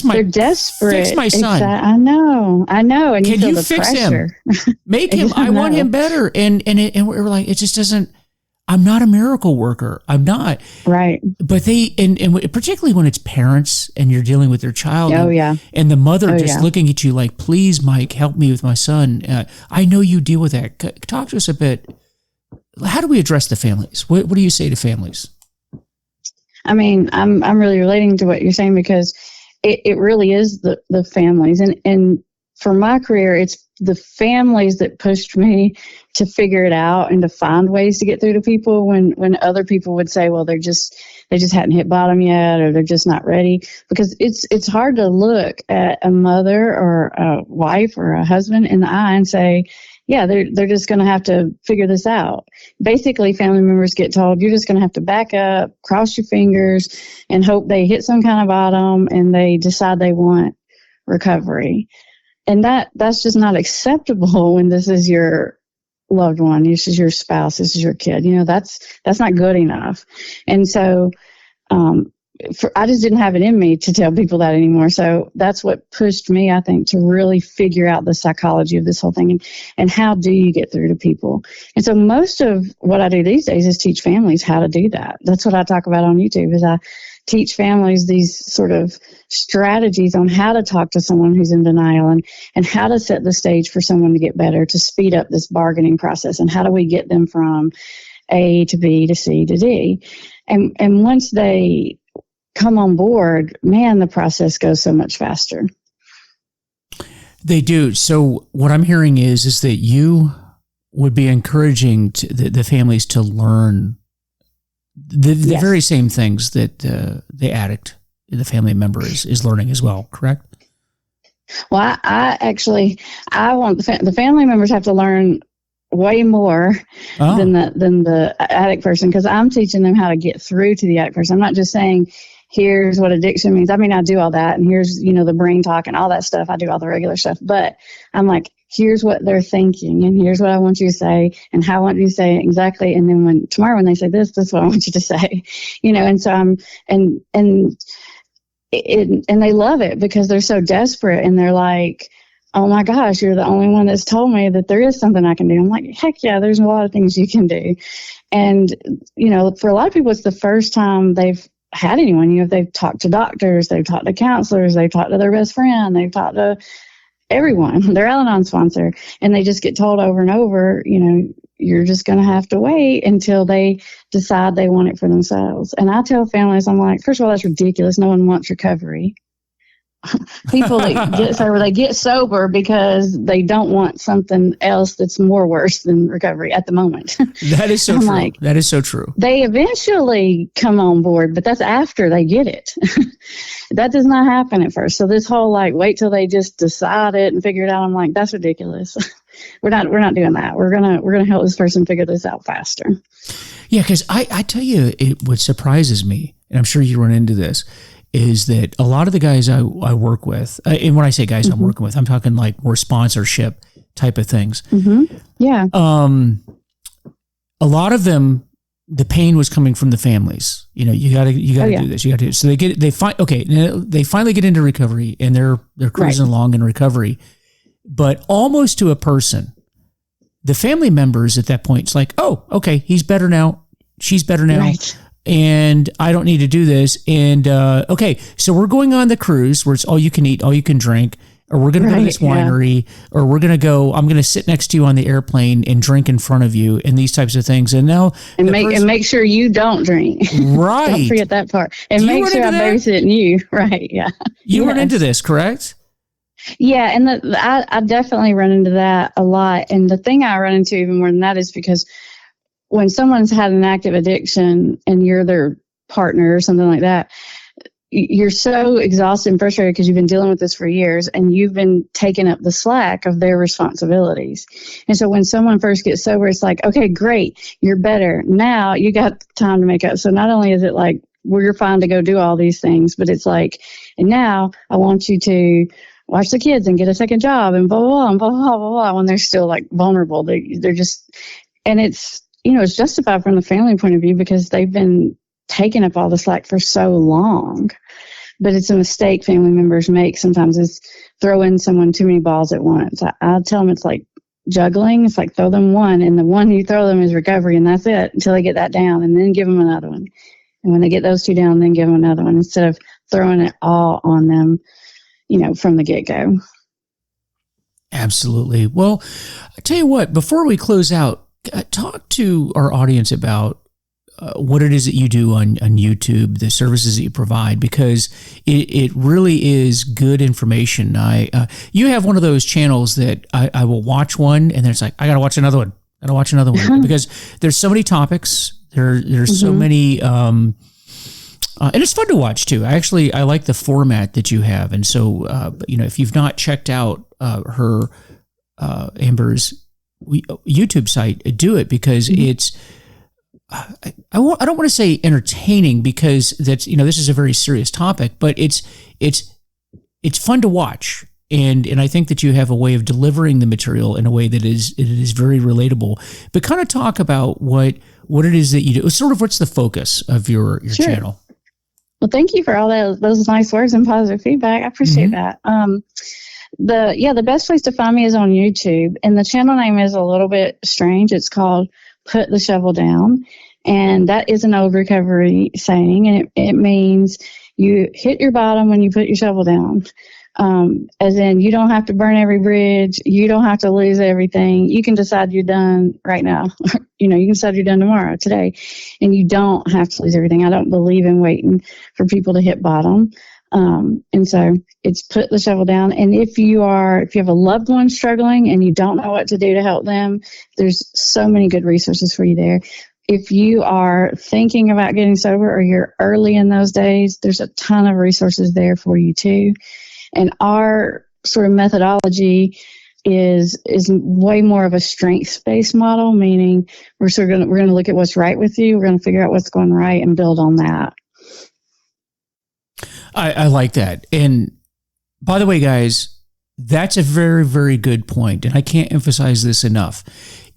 they're desperate. Fix my son. I know. And can you fix him? Make him. I want him better. And we're like, it just doesn't. I'm not a miracle worker. I'm not. Right. But and particularly when it's parents and you're dealing with their child. Oh, yeah. And the mother looking at you like, please, Mike, help me with my son. I know you deal with that. Talk to us a bit. How do we address the families? What do you say to families? I mean, I'm really relating to what you're saying because it really is the families. And for my career, it's the families that pushed me to figure it out and to find ways to get through to people when other people would say, well, they just hadn't hit bottom yet, or they're just not ready. Because it's hard to look at a mother or a wife or a husband in the eye and say, yeah, they're just going to have to figure this out. Basically, family members get told, you're just going to have to back up, cross your fingers, and hope they hit some kind of bottom and they decide they want recovery. And that's just not acceptable when this is your loved one, this is your spouse, this is your kid. That's not good enough. And so I just didn't have it in me to tell people that anymore. So that's what pushed me, I think, to really figure out the psychology of this whole thing and how do you get through to people. And so most of what I do these days is teach families how to do that. That's what I talk about on YouTube, is I teach families these sort of strategies on how to talk to someone who's in denial and how to set the stage for someone to get better, to speed up this bargaining process, and how do we get them from A to B to C to D. And once they come on board, man, the process goes so much faster. They do. So what I'm hearing is that you would be encouraging the families to learn the very same things that the addict, the family member, is learning as well, correct? Well, I want the family members have to learn way more than the addict person, because I'm teaching them how to get through to the addict person. I'm not just saying, here's what addiction means. I mean, I do all that, and here's, the brain talk and all that stuff. I do all the regular stuff, but I'm like, here's what they're thinking, and here's what I want you to say, and how I want you to say it exactly. And then tomorrow when they say this is what I want you to say, and so and they love it because they're so desperate, and they're like, oh my gosh, you're the only one that's told me that there is something I can do. I'm like, heck yeah, there's a lot of things you can do. And, for a lot of people, it's the first time they've had anyone. They've talked to doctors, they've talked to counselors, they've talked to their best friend, they've talked to everyone, their Al-Anon sponsor, and they just get told over and over, you're just going to have to wait until they decide they want it for themselves. And I tell families, I'm like, first of all, that's ridiculous. No one wants recovery. People that get sober, they get sober because they don't want something else that's more worse than recovery at the moment. That is so true. That is so true. They eventually come on board, but that's after they get it. That does not happen at first. So this whole wait till they just decide it and figure it out. I'm like, that's ridiculous. We're not doing that. We're gonna help this person figure this out faster. Yeah, because I tell you, what surprises me, and I'm sure you run into this, is that a lot of the guys I work with, and when I say guys I'm working with, I'm talking more sponsorship type of things. Mm-hmm. Yeah. A lot of them, the pain was coming from the families. You got to do this. You got to do this. So they finally get into recovery, and they're cruising along in recovery, but almost to a person, the family members at that point, it's like, oh, okay, he's better now. She's better now. Right. And I don't need to do this. And, okay, so we're going on the cruise where it's all you can eat, all you can drink, or we're going to go to this winery, or I'm going to sit next to you on the airplane and drink in front of you, and these types of things. And now, and make sure you don't drink. Right. Don't forget that part. And make sure I'm babysitting you. Right. Yeah. You run into this, correct? Yeah. And I definitely run into that a lot. And the thing I run into even more than that is because when someone's had an active addiction and you're their partner or something like that, you're so exhausted and frustrated because you've been dealing with this for years, and you've been taking up the slack of their responsibilities. And so when someone first gets sober, it's like, okay, great, you're better. Now you got time to make up. So not only is it we're fine to go do all these things, but it's and now I want you to watch the kids and get a second job and blah, blah, blah, and blah, blah, blah, blah, when they're still vulnerable. They're just, and it's justified from the family point of view because they've been taking up all the slack for so long. But it's a mistake family members make sometimes, is throw in someone too many balls at once. I tell them it's like juggling. It's like throw them one, and the one you throw them is recovery, and that's it until they get that down, and then give them another one. And when they get those two down, then give them another one instead of throwing it all on them, from the get-go. Absolutely. Well, I tell you what, before we close out, talk to our audience about what it is that you do on YouTube, the services that you provide, because it really is good information. You have one of those channels that I will watch one, and then it's like, I got to watch another one. Because there's so many topics. There's so many, and it's fun to watch too. I like the format that you have. And so, if you've not checked out her, Amber's YouTube site, do it, because it's, I don't want to say entertaining, because that's, this is a very serious topic, but it's fun to watch. And I think that you have a way of delivering the material in a way that it is very relatable. But kind of talk about what it is that you do. Sort of, what's the focus of your channel? Well, thank you for all those nice words and positive feedback. I appreciate that. The best place to find me is on YouTube, and the channel name is a little bit strange. It's called Put the Shovel Down, and that is an old recovery saying, and it means you hit your bottom when you put your shovel down. As in, you don't have to burn every bridge, you don't have to lose everything. You can decide you're done right now. You can decide you're done tomorrow, today, and you don't have to lose everything. I don't believe in waiting for people to hit bottom. And so it's put the shovel down. And if you have a loved one struggling and you don't know what to do to help them, there's so many good resources for you there. If you are thinking about getting sober or you're early in those days, there's a ton of resources there for you too. And our sort of methodology is way more of a strengths-based model, meaning we're going to look at what's right with you. We're going to figure out what's going right and build on that. I like that. And by the way, guys, That's a very, very good point. And I can't emphasize this enough.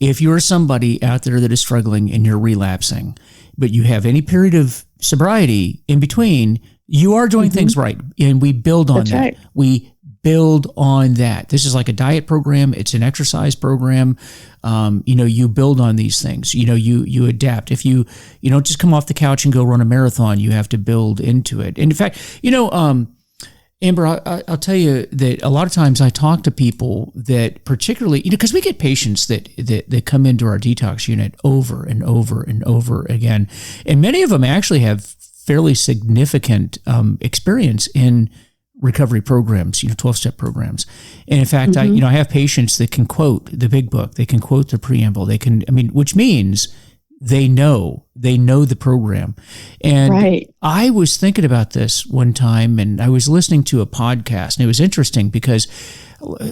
If you're somebody out there that is struggling and you're relapsing, but you have any period of sobriety in between, you are doing things right. And we build on that. Right. We build on that. This is like a diet program. It's an exercise program. You build on these things. You adapt. If you don't just come off the couch and go run a marathon, you have to build into it. And in fact, Amber, I'll tell you that a lot of times I talk to people that particularly, because we get patients that come into our detox unit over and over and over again. And many of them actually have fairly significant experience in recovery programs, 12-step programs. And in fact, I have patients that can quote the big book. They can quote the preamble. Which means they know the program. And right. I was thinking about this one time, and I was listening to a podcast, and it was interesting because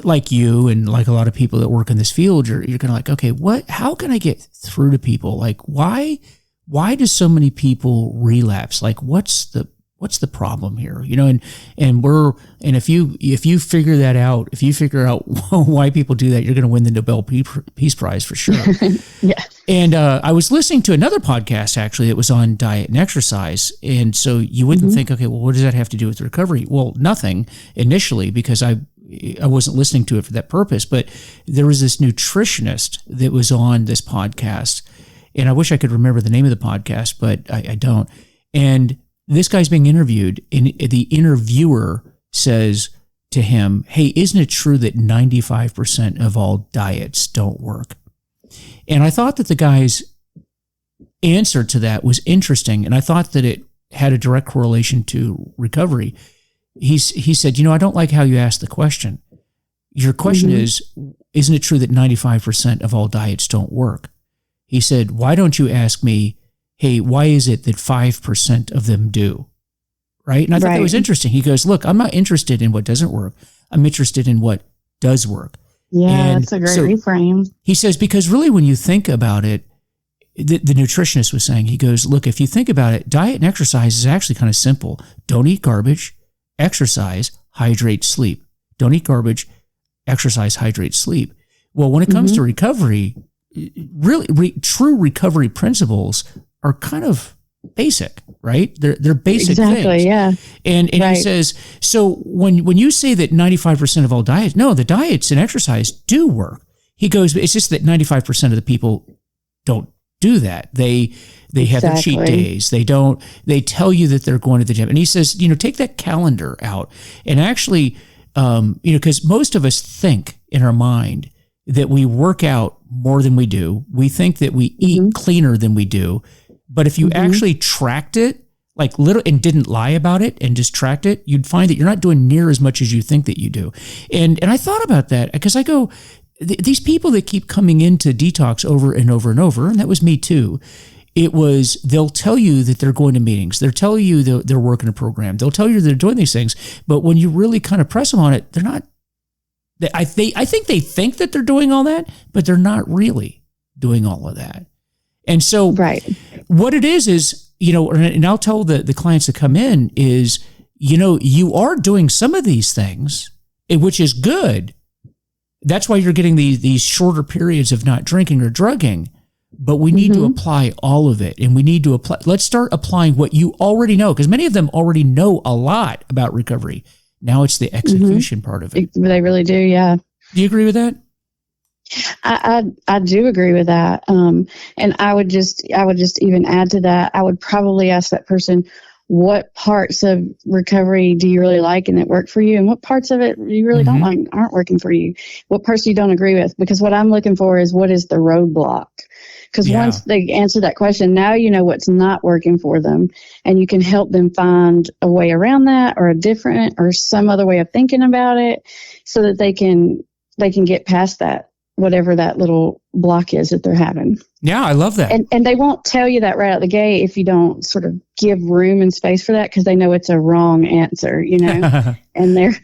like you and like a lot of people that work in this field, you're kind of like, okay, how can I get through to people? Like, why do so many people relapse? Like, what's the problem here? And if you figure that out, if you figure out why people do that, you're going to win the Nobel Peace Prize for sure. Yeah. And I was listening to another podcast actually that was on diet and exercise. And so you wouldn't think, okay, well, what does that have to do with recovery? Well, nothing initially, because I wasn't listening to it for that purpose. But there was this nutritionist that was on this podcast, and I wish I could remember the name of the podcast, but I don't. And this guy's being interviewed, and the interviewer says to him, hey, isn't it true that 95% of all diets don't work? And I thought that the guy's answer to that was interesting, and I thought that it had a direct correlation to recovery. He said, I don't like how you asked the question. Your question is, isn't it true that 95% of all diets don't work? He said, why don't you ask me, hey, why is it that 5% of them do? Right? And I thought that was interesting. He goes, look, I'm not interested in what doesn't work. I'm interested in what does work. Yeah, that's a great reframe. He says, because really when you think about it, the nutritionist was saying, he goes, look, if you think about it, diet and exercise is actually kind of simple. Don't eat garbage, exercise, hydrate, sleep. Don't eat garbage, exercise, hydrate, sleep. Well, when it comes to recovery, really true recovery principles are kind of basic, right? They're basic things. Yeah. And he says, so when you say that 95% of all diets, no, the diets and exercise do work. He goes, it's just that 95% of the people don't do that. They have their cheat days. They tell you that they're going to the gym. And he says, take that calendar out. And actually, because most of us think in our mind that we work out more than we do. We think that we eat cleaner than we do. But if you actually tracked it, like and didn't lie about it and just tracked it, you'd find that you're not doing near as much as you think that you do. And I thought about that because I go, these people that keep coming into detox over and over and over, and that was me too. They'll tell you that they're going to meetings. They'll tell you they're working a program. They'll tell you they're doing these things. But when you really kind of press them on it, they're not. I think they think that they're doing all that, but they're not really doing all of that. And so what it is, and I'll tell the clients that come in is, you are doing some of these things, which is good. That's why you're getting these shorter periods of not drinking or drugging. But we need to apply all of it. And we need to let's start applying what you already know, because many of them already know a lot about recovery. Now it's the execution part of it. They really do, yeah. Do you agree with that? I do agree with that. And I would just even add to that. I would probably ask that person, what parts of recovery do you really like and that work for you? And what parts of it you really don't like, aren't working for you? What parts you don't agree with? Because what I'm looking for is, what is the roadblock? Because once they answer that question, now you know what's not working for them, and you can help them find a way around that, or a different, or some other way of thinking about it, so that they can get past that, whatever that little block is that they're having. Yeah, I love that. And they won't tell you that right out the gate if you don't sort of give room and space for that, because they know it's a wrong answer, and they're,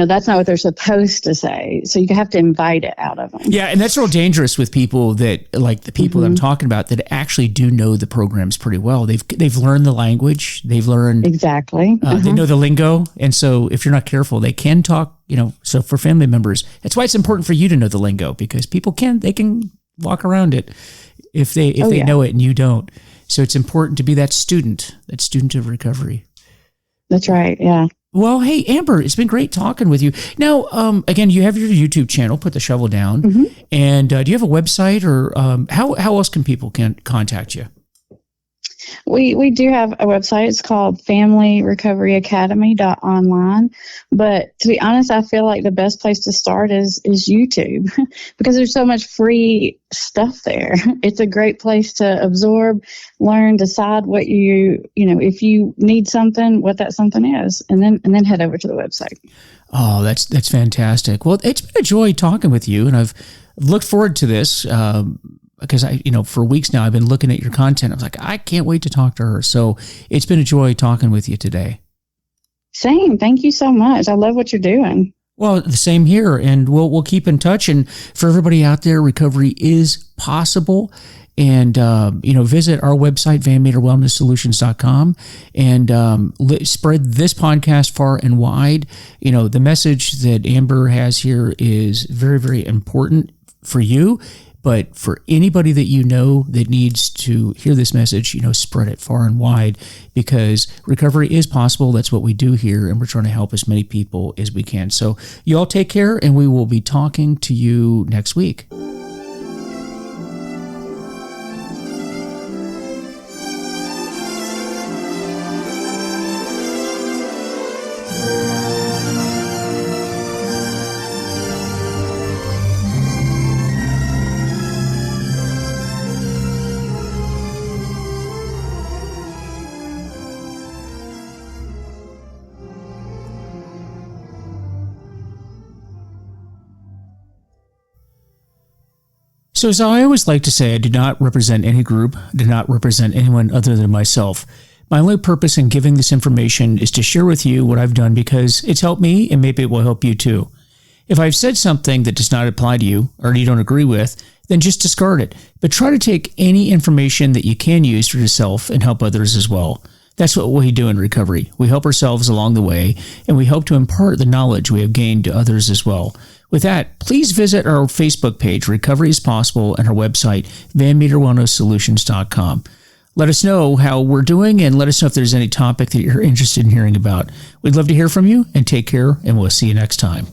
that's not what they're supposed to say. So you have to invite it out of them. Yeah. And that's real dangerous with people that, like the people that I'm talking about, that actually do know the programs pretty well. They've learned the language. They've learned exactly. They know the lingo. And so if you're not careful, they can talk So for family members, that's why it's important for you to know the lingo, because people can walk around it if they know it and you don't. So it's important to be that student of recovery. That's right. Yeah. Well, hey, Amber, it's been great talking with you. Now, again, you have your YouTube channel, Put the Shovel Down. Mm-hmm. And do you have a website, or how else can people contact you? We do have a website. It's called FamilyRecoveryAcademy.online. But to be honest, I feel like the best place to start is YouTube because there's so much free stuff there. It's a great place to absorb, learn, decide what if you need something, what that something is, and then head over to the website. Oh, that's fantastic. Well, it's been a joy talking with you, and I've looked forward to this. Because for weeks now, I've been looking at your content. I was like, I can't wait to talk to her. So it's been a joy talking with you today. Same. Thank you so much. I love what you're doing. Well, the same here. And we'll keep in touch. And for everybody out there, recovery is possible. And, visit our website, VanMeterWellnessSolutions.com, and spread this podcast far and wide. The message that Amber has here is very, very important for you. But for anybody that that needs to hear this message, spread it far and wide, because recovery is possible. That's what we do here, and we're trying to help as many people as we can. So you all take care, and we will be talking to you next week. So as I always like to say, I do not represent any group, do not represent anyone other than myself. My only purpose in giving this information is to share with you what I've done, because it's helped me and maybe it will help you too. If I've said something that does not apply to you or you don't agree with, then just discard it. But try to take any information that you can use for yourself and help others as well. That's what we do in recovery. We help ourselves along the way, and we hope to impart the knowledge we have gained to others as well. With that, please visit our Facebook page, Recovery is Possible, and our website, VanMeterWellnessSolutions.com. Let us know how we're doing, and let us know if there's any topic that you're interested in hearing about. We'd love to hear from you, and take care, and we'll see you next time.